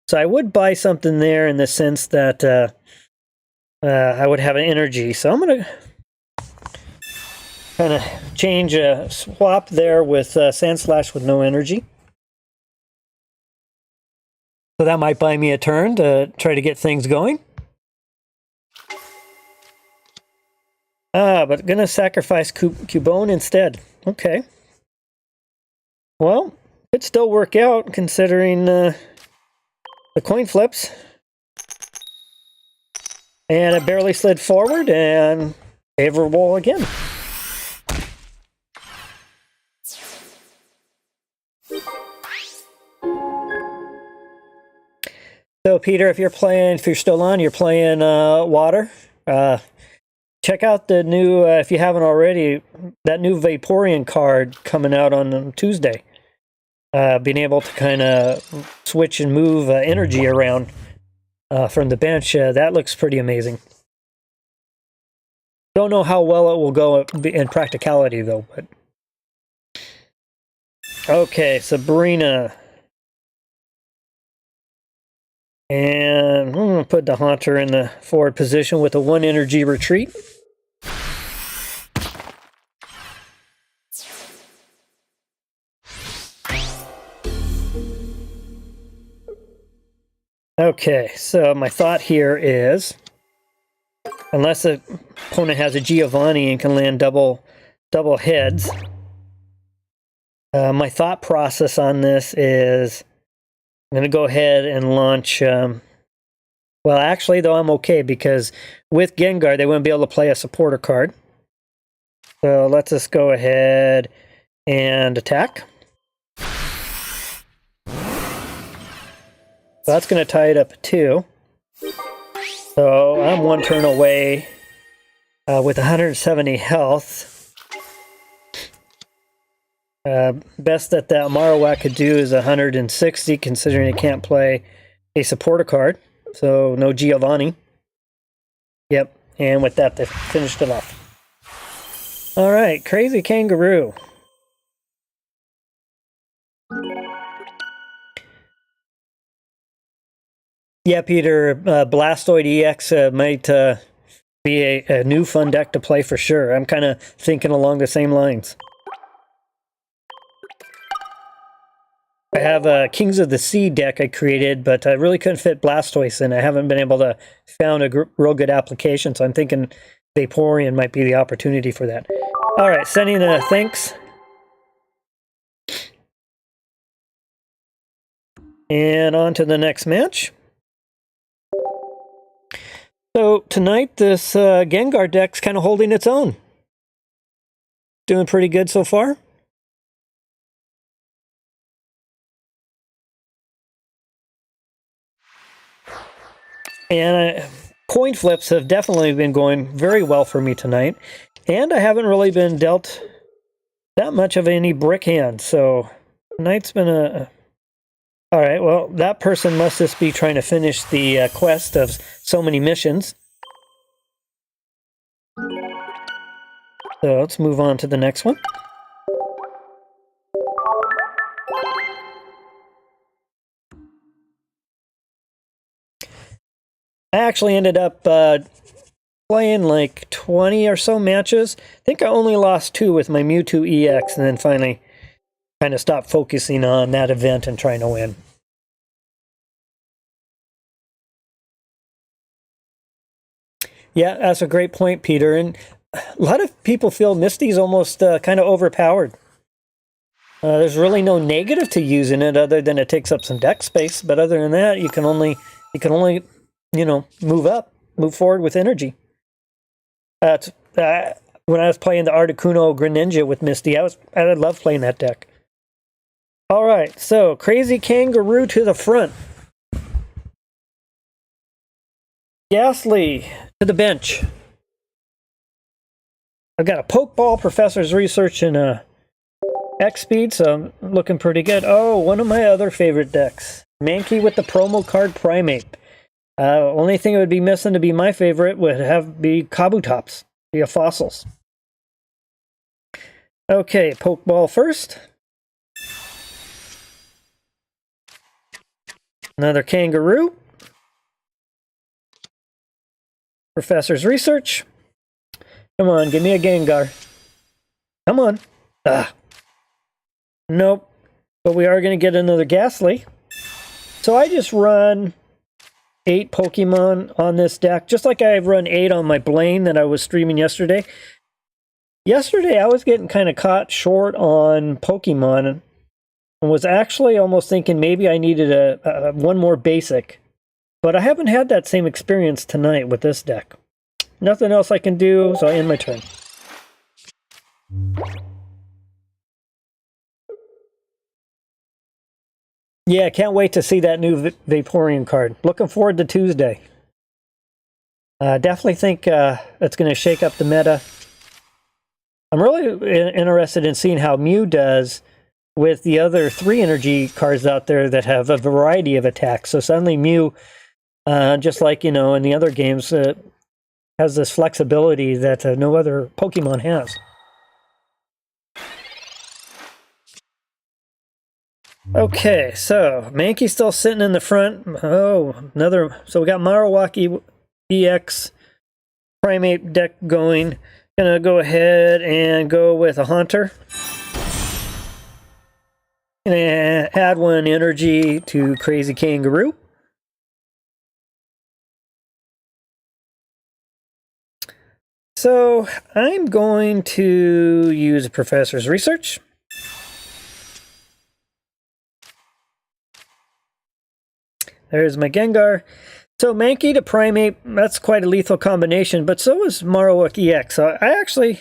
So I would buy something there in the sense that I would have an energy. So I'm going to kind of change a swap there with Sandslash with no energy. So that might buy me a turn to try to get things going. But gonna sacrifice Cubone instead. Okay. Well, could still work out considering the coin flips. And it barely slid forward and favorable again. So Peter, if you're still on, you're playing water. Check out the new, if you haven't already, that new Vaporeon card coming out on Tuesday. Being able to kind of switch and move energy around from the bench, that looks pretty amazing. Don't know how well it will go in practicality, though. But okay, Sabrina. And I'm going to put the Haunter in the forward position with a 1 energy retreat. Okay, so my thought here is, unless the opponent has a Giovanni and can land double heads, my thought process on this is I'm going to go ahead and launch... well, actually, though, I'm okay, because with Gengar, they wouldn't be able to play a supporter card. So let's just go ahead and attack. So that's going to tie it up at 2. So I'm 1 turn away with 170 health. Best that Marowak could do is 160, considering it can't play a supporter card. So no Giovanni. Yep, and with that, they finished it off. All right, Crazy Kangaroo. Yeah, Peter, Blastoid EX might be a new fun deck to play for sure. I'm kind of thinking along the same lines. I have a Kings of the Sea deck I created, but I really couldn't fit Blastoise in. I haven't been able to found a real good application, so I'm thinking Vaporeon might be the opportunity for that. All right, sending a thanks. And on to the next match. So tonight, this Gengar deck's kind of holding its own. Doing pretty good so far. And coin flips have definitely been going very well for me tonight. And I haven't really been dealt that much of any brick hands. So tonight's been a... All right, well, that person must just be trying to finish the quest of so many missions. So let's move on to the next one. I actually ended up playing like 20 or so matches. I think I only lost 2 with my Mewtwo EX, and then finally kind of stopped focusing on that event and trying to win. Yeah, that's a great point, Peter. And a lot of people feel Misty's almost kind of overpowered. There's really no negative to using it other than it takes up some deck space. But other than that, you can only you know, move forward with energy. When I was playing the Articuno Greninja with Misty, I love playing that deck. All right, so Crazy Kangaroo to the front. Ghastly to the bench. I've got a Pokeball, Professor's Research, and a X-Speed, so I'm looking pretty good. Oh, one of my other favorite decks. Mankey with the promo card Primate. Only thing it would be missing to be my favorite would be Kabutops, via fossils. Okay, Pokeball first. Another Kangaroo. Professor's Research. Come on, give me a Gengar. Come on. Nope. But we are going to get another Ghastly. So I just run 8 Pokemon on this deck, just like I run 8 on my Blaine that I was streaming yesterday. Yesterday, I was getting kind of caught short on Pokemon and was actually almost thinking maybe I needed a one more basic. But I haven't had that same experience tonight with this deck. Nothing else I can do, so I end my turn. Yeah, can't wait to see that new Vaporeon card. Looking forward to Tuesday. Definitely think it's going to shake up the meta. I'm really interested in seeing how Mew does with the other 3 energy cards out there that have a variety of attacks. So suddenly Mew, just like, you know, in the other games, has this flexibility that no other Pokemon has. Okay, so Mankey's still sitting in the front. Oh, another. So we got Marowak EX Primate deck going. Gonna go ahead and go with a Haunter. And add 1 energy to Crazy Kangaroo. So I'm going to use a Professor's Research. There's my Gengar. So Mankey to Primate, that's quite a lethal combination, but so is Marowak EX. So I actually,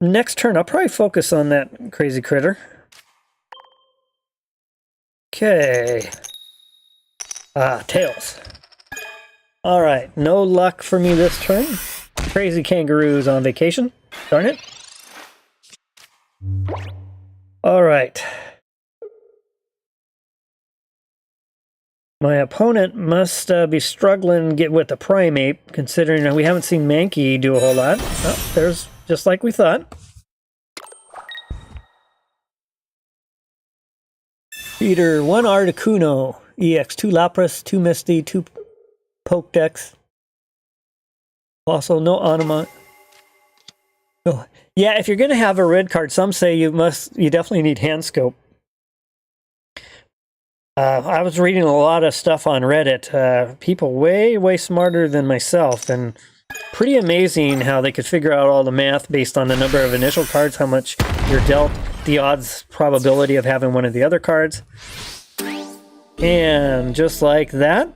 next turn, I'll probably focus on that crazy critter. Okay. Tails. Alright, no luck for me this turn. Crazy Kangaroo's on vacation. Darn it. Alright. My opponent must be struggling to get with the Primate, considering we haven't seen Mankey do a whole lot. Oh, there's just like we thought. Peter, 1 Articuno, EX, 2 Lapras, 2 Misty, 2 Pokedex. Also, no Onimont. Oh. Yeah, if you're going to have a red card, some say you definitely need Hand Scope. I was reading a lot of stuff on Reddit. People way smarter than myself, and pretty amazing how they could figure out all the math based on the number of initial cards, how much you're dealt, the odds probability of having one of the other cards. And just like that,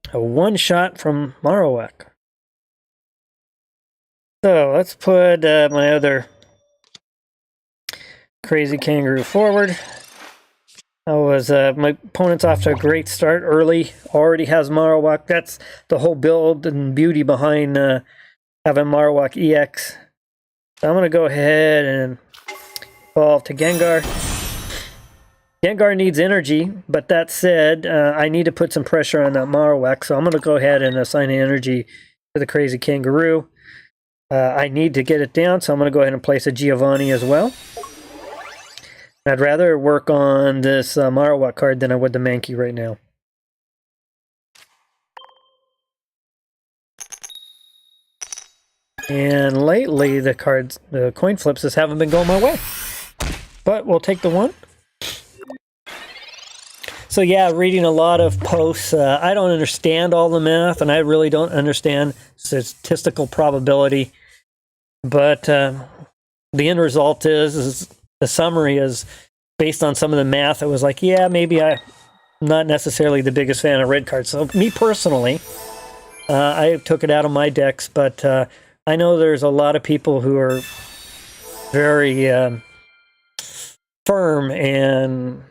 a 1-shot from Marowak. So let's put my other Crazy Kangaroo forward. My opponent's off to a great start early. Already has Marowak. That's the whole build and beauty behind having Marowak EX. So I'm going to go ahead and evolve to Gengar. Gengar needs energy, but that said, I need to put some pressure on that Marowak, so I'm going to go ahead and assign energy to the Crazy Kangaroo. I need to get it down, so I'm going to go ahead and place a Giovanni as well. I'd rather work on this Marowak card than I would the Mankey right now. And lately, the coin flips just haven't been going my way. But we'll take the 1. So yeah, reading a lot of posts. I don't understand all the math, and I really don't understand statistical probability. But the end result is the summary is based on some of the math. It was like, yeah, maybe I'm not necessarily the biggest fan of red cards. So me personally, I took it out of my decks, but I know there's a lot of people who are very firm and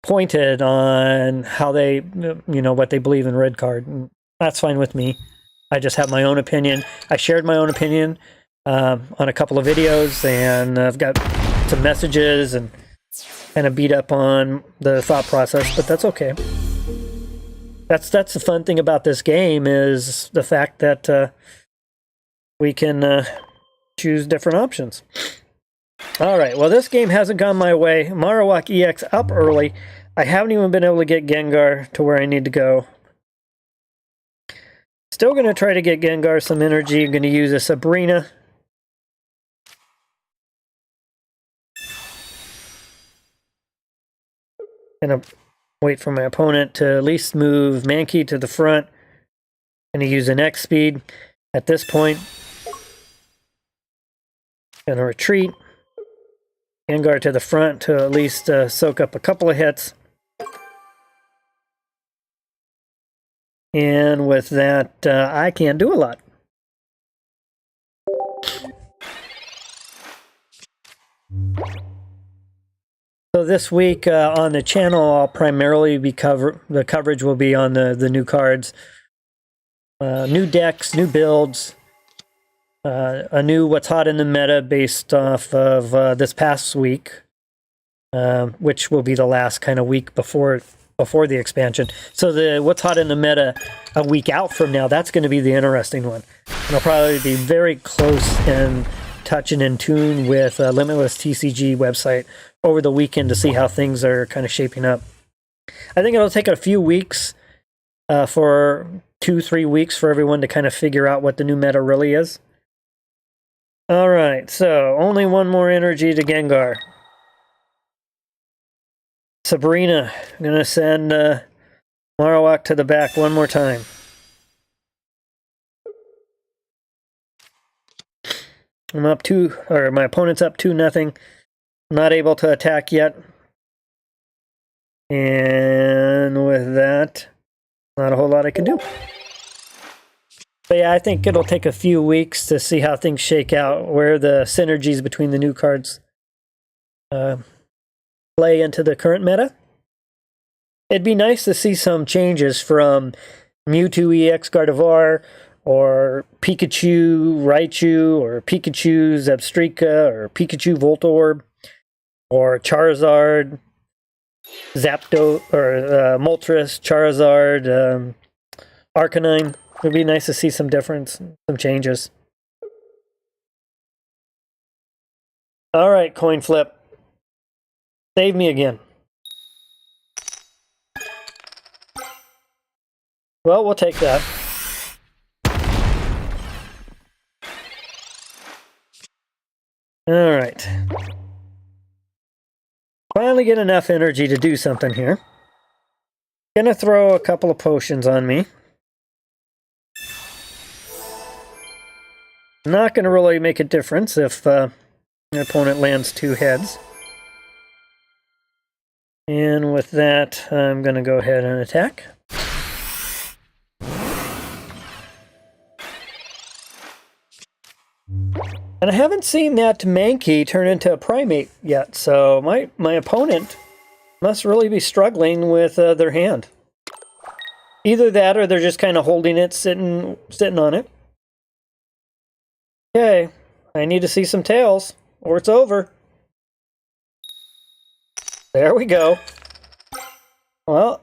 pointed on how they, what they believe in red card. And that's fine with me. I just have my own opinion. I shared my own opinion on a couple of videos, and I've got some messages and kind of beat up on the thought process, but that's okay. That's the fun thing about this game, is the fact that we can choose different options. All right, well, this game hasn't gone my way. Marowak EX up early. I haven't even been able to get Gengar to where I need to go. Still going to try to get Gengar some energy. I'm going to use a Sabrina. Gonna wait for my opponent to at least move Mankey to the front. And he use an X speed. At this point, gonna retreat. Gengar to the front to at least soak up a couple of hits. And with that, I can't do a lot. So this week on the channel, I'll primarily be the coverage will be on the new cards, new decks, new builds, a new what's hot in the meta based off of this past week, which will be the last kind of week before the expansion. So the what's hot in the meta a week out from now, that's going to be the interesting one. And I'll probably be very close and touch and in tune with Limitless TCG website over the weekend to see how things are kind of shaping up. I think it'll take a few weeks, for 2-3 weeks for everyone to kind of figure out what the new meta really is. All right, so only one more energy to Gengar. Sabrina, I'm going to send Marowak to the back one more time. I'm up 2, or my opponent's up 2-0. Not able to attack yet. And with that, not a whole lot I can do. But yeah, I think it'll take a few weeks to see how things shake out, where the synergies between the new cards play into the current meta. It'd be nice to see some changes from Mewtwo EX Gardevoir, or Pikachu Raichu, or Pikachu Zebstrika, or Pikachu Voltorb, or Charizard, Zapdos, or Moltres, Charizard, Arcanine. It would be nice to see some difference, some changes. All right, coin flip. Save me again. Well, we'll take that. All right. Finally get enough energy to do something here. Gonna throw a couple of potions on me. Not gonna really make a difference if my opponent lands 2 heads. And with that, I'm gonna go ahead and attack. And I haven't seen that Mankey turn into a primate yet, so my opponent must really be struggling with their hand. Either that, or they're just kind of holding it, sitting on it. Okay, I need to see some tails, or it's over. There we go. Well,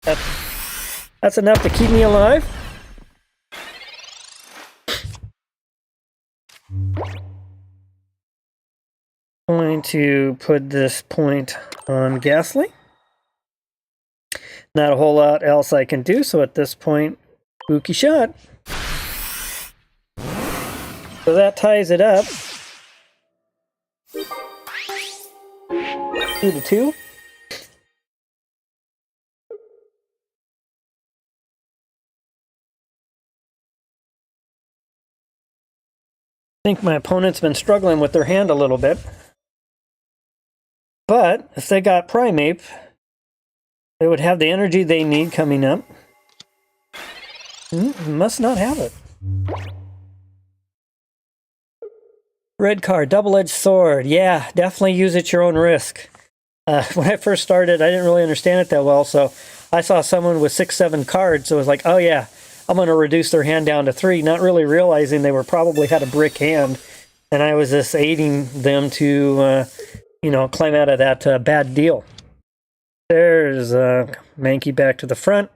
that's enough to keep me alive. Going to put this point on Ghastly. Not a whole lot else I can do, so at this point, spooky shot. So that ties it up. 2-2. I think my opponent's been struggling with their hand a little bit. But if they got Primeape, they would have the energy they need coming up. Must not have it. Red card, double-edged sword. Yeah, definitely use at your own risk. When I first started, I didn't really understand it that well, so I saw someone with 6-7 cards, so I was like, oh yeah, I'm going to reduce their hand down to 3, not really realizing they were probably had a brick hand, and I was just aiding them to, climb out of that bad deal. There's Mankey back to the front.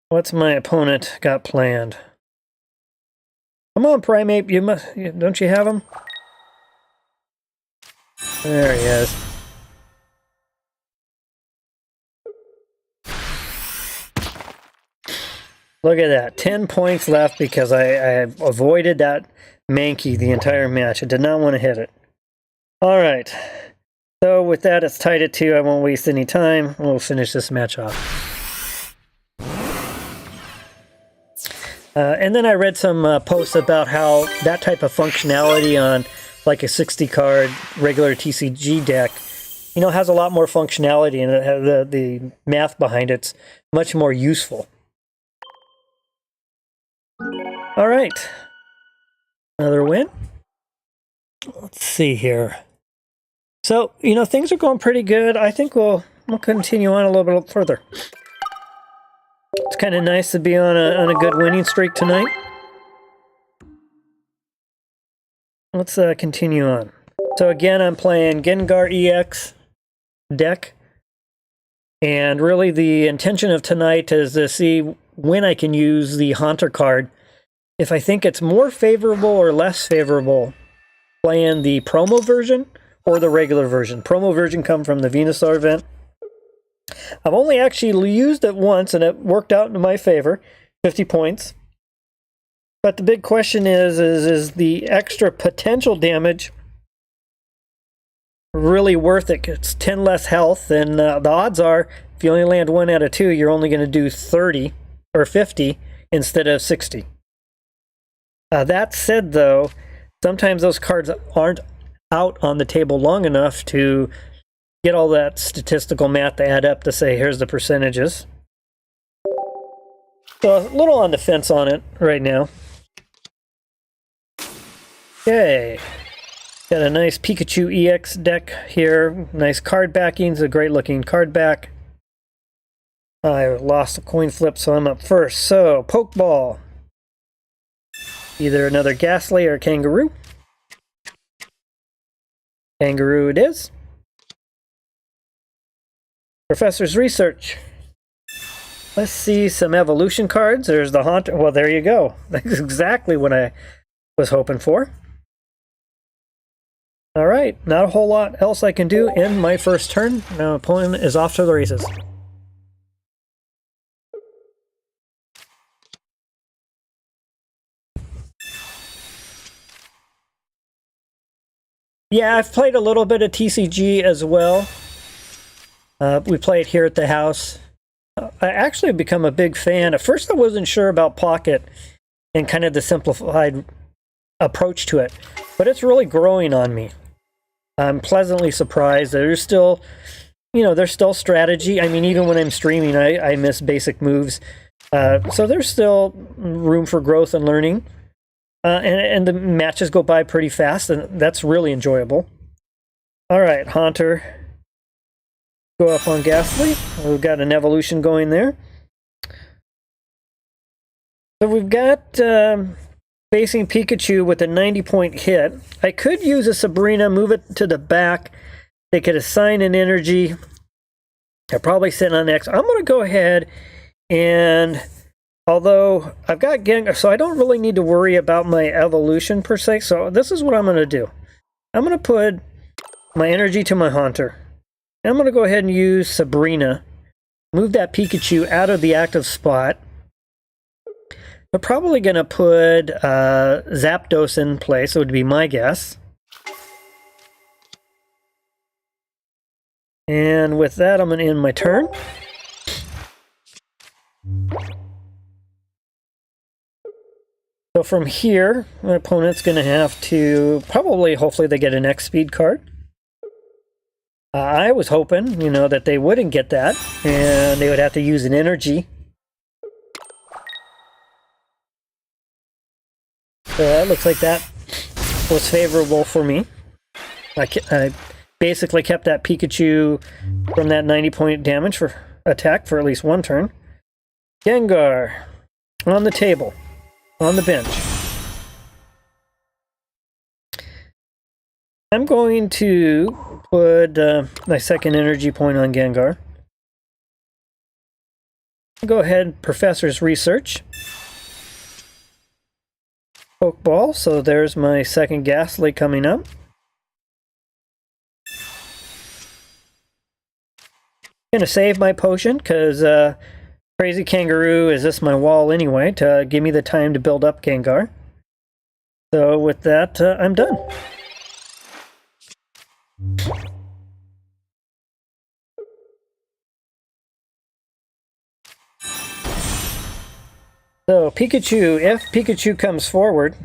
What's my opponent got planned? Come on, Primeape, don't you have him? There he is. Look at that, 10 points left because I avoided that Mankey the entire match. I did not want to hit it. All right. So with that, it's tied at 2. I won't waste any time. We'll finish this match off. And then I read some posts about how that type of functionality on like a 60 card regular TCG deck, you know, has a lot more functionality, and it has the math behind it's much more useful. All right. Another win. Let's see here. So, you know, things are going pretty good. I think we'll continue on a little bit further. It's kind of nice to be on a good winning streak tonight. Let's continue on. So again, I'm playing Gengar EX deck. And really the intention of tonight is to see when I can use the Haunter card. If I think it's more favorable or less favorable playing the promo version or the regular version. Promo version come from the Venusaur event. I've only actually used it once, and it worked out in my favor, 50 points. But the big question is the extra potential damage really worth it? It's 10 less health, and the odds are, if you only land 1 out of 2, you're only going to do 30 or 50 instead of 60. That said, though, sometimes those cards aren't out on the table long enough to get all that statistical math to add up to say, here's the percentages. So a little on the fence on it right now. Okay. Got a nice Pikachu EX deck here. Nice card backings, a great looking card back. I lost a coin flip, so I'm up first. So, Pokeball. Either another Ghastly or Kangaroo. Kangaroo it is. Professor's Research. Let's see some evolution cards. There's the Haunter. Well, there you go. That's exactly what I was hoping for. All right, not a whole lot else I can do in my first turn. My opponent is off to the races. Yeah, I've played a little bit of TCG as well. We play it here at the house. I actually have become a big fan. At first I wasn't sure about Pocket and kind of the simplified approach to it, but it's really growing on me. I'm pleasantly surprised. There's still, you know, there's still strategy. I mean, even when I'm streaming, I miss basic moves. So there's still room for growth and learning. And the matches go by pretty fast, and that's really enjoyable. All right, Haunter. Go up on Ghastly. We've got an evolution going there. So we've got facing Pikachu with a 90-point hit. I could use a Sabrina, move it to the back. They could assign an energy. They're probably sitting on X. I'm going to go ahead and, although I've got Gengar, so I don't really need to worry about my evolution per se. So this is what I'm going to do. I'm going to put my energy to my Haunter. I'm going to go ahead and use Sabrina. Move that Pikachu out of the active spot. We're probably going to put Zapdos in place, so it would be my guess. And with that, I'm going to end my turn. So from here, my opponent's going to have to probably, hopefully they get an X speed card. I was hoping, you know, that they wouldn't get that, and they would have to use an energy. So that looks like that was favorable for me. I basically kept that Pikachu from that 90-point damage for attack for at least one turn. Gengar on the table, on the bench. I'm going to put my second energy point on Gengar. Go ahead, Professor's Research. Pokeball, so there's my second Ghastly coming up. I'm gonna save my potion because Crazy Kangaroo is just my wall anyway to give me the time to build up Gengar. So with that, I'm done. So Pikachu, if Pikachu comes forward,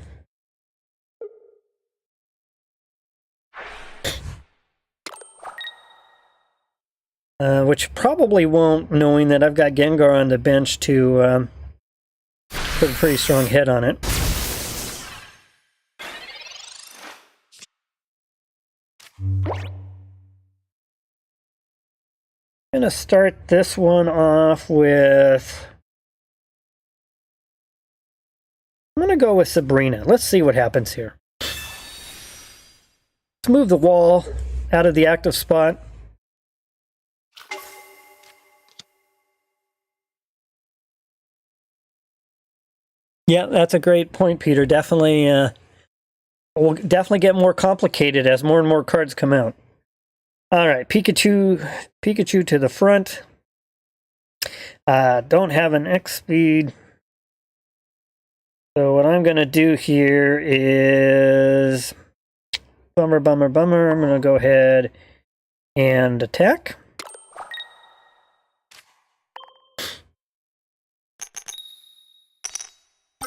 which probably won't, knowing that I've got Gengar on the bench to put a pretty strong hit on it. I'm going to start this one off with... I'm going to go with Sabrina. Let's see what happens here. Let's move the wall out of the active spot. Yeah, that's a great point, Peter. Definitely, will definitely get more complicated as more and more cards come out. All right, Pikachu to the front. Don't have an X speed. So what I'm going to do here is... Bummer. I'm going to go ahead and attack.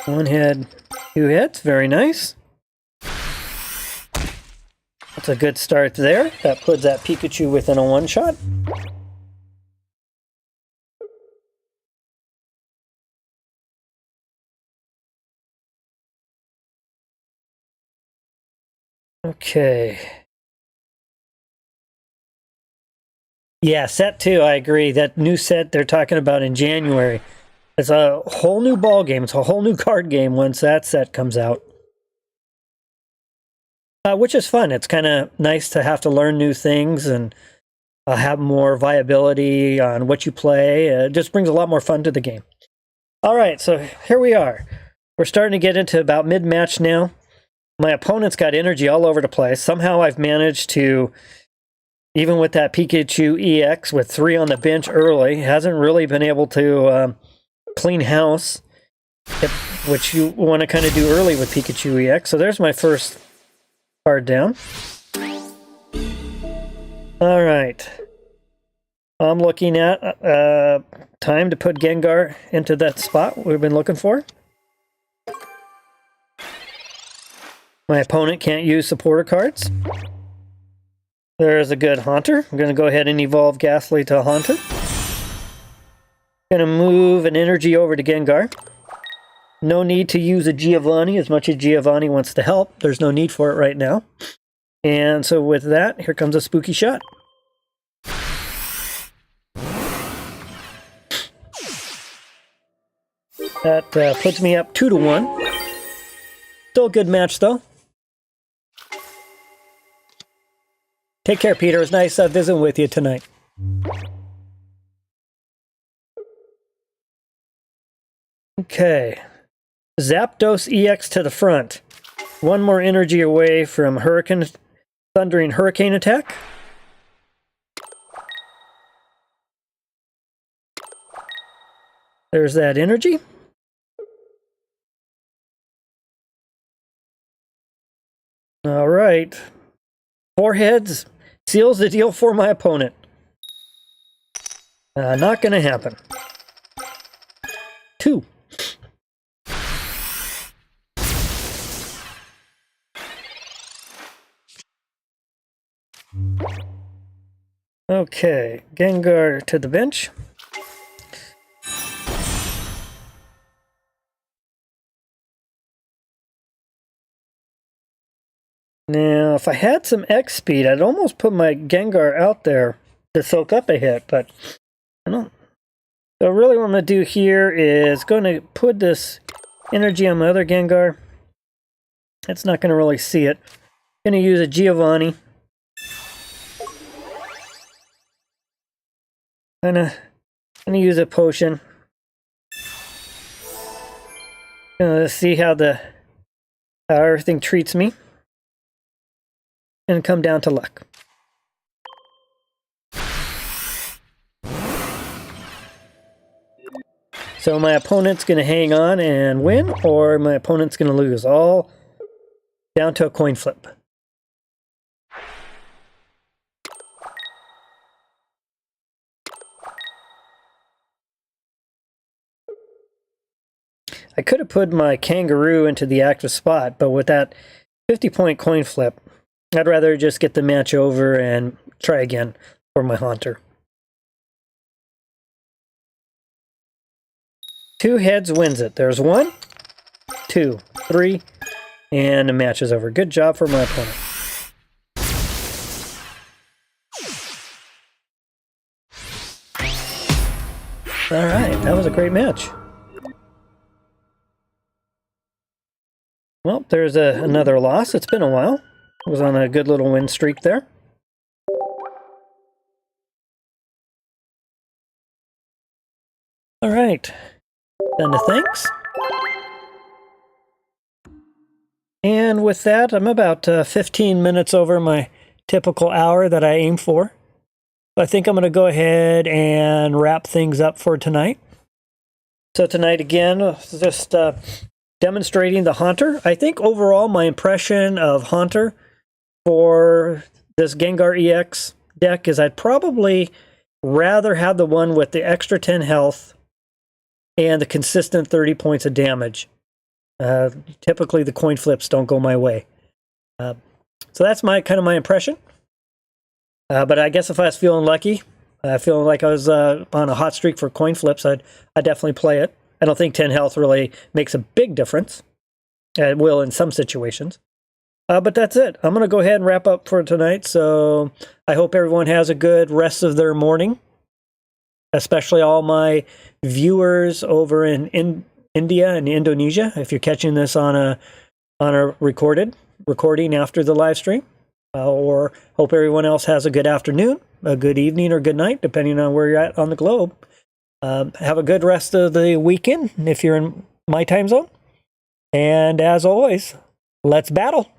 One hit, two hits. Very nice. That's a good start there. That puts that Pikachu within a one-shot. Okay. Yeah, set 2, I agree. That new set they're talking about in January. It's a whole new ball game. It's a whole new card game once that set comes out. Which is fun. It's kind of nice to have to learn new things and have more viability on what you play. It just brings a lot more fun to the game. All right, so here we are. We're starting to get into about mid-match now. My opponent's got energy all over the place. Somehow I've managed to, even with that Pikachu EX with 3 on the bench early, hasn't really been able to clean house, which you want to kind of do early with Pikachu EX. So there's my first card down. All right. I'm looking at time to put Gengar into that spot we've been looking for. My opponent can't use supporter cards. There's a good Haunter. I'm going to go ahead and evolve Ghastly to Haunter. Going to move an energy over to Gengar. No need to use a Giovanni. As much as Giovanni wants to help, there's no need for it right now. And so with that, here comes a spooky shot. That puts me up 2-1. Still a good match, though. Take care, Peter. It was nice visiting with you tonight. Okay. Zapdos EX to the front. One more energy away from Thundering Hurricane attack. There's that energy. All right. 4 heads seals the deal for my opponent. Not going to happen. 2. Okay, Gengar to the bench. Now, if I had some X speed, I'd almost put my Gengar out there to soak up a hit, but I don't. So really what I'm going to do here is going to put this energy on my other Gengar. It's not going to really see it. I'm going to use a Giovanni. I'm going to use a potion. Let's see how everything treats me. And come down to luck. So my opponent's going to hang on and win, or my opponent's going to lose. All down to a coin flip. I could have put my kangaroo into the active spot, but with that 50-point coin flip, I'd rather just get the match over and try again for my Haunter. 2 heads wins it. There's 1, 2, 3, and the match is over. Good job for my opponent. All right, that was a great match. Well, there's another loss. It's been a while. I was on a good little win streak there. All right, then to thanks. And with that, I'm about 15 minutes over my typical hour that I aim for. I think I'm going to go ahead and wrap things up for tonight. So tonight, again, just demonstrating the Haunter. I think overall my impression of Haunter for this Gengar EX deck is I'd probably rather have the one with the extra 10 health and the consistent 30 points of damage. Typically the coin flips don't go my way. So that's my impression. But I guess if I was feeling lucky, feeling like I was on a hot streak for coin flips, I'd definitely play it. I don't think 10 health really makes a big difference. It will in some situations. But that's it. I'm going to go ahead and wrap up for tonight. So I hope everyone has a good rest of their morning, especially all my viewers over in India and Indonesia. If you're catching this on a recording after the live stream. Or hope everyone else has a good afternoon, a good evening, or good night, depending on where you're at on the globe. Have a good rest of the weekend if you're in my time zone. And as always, let's battle.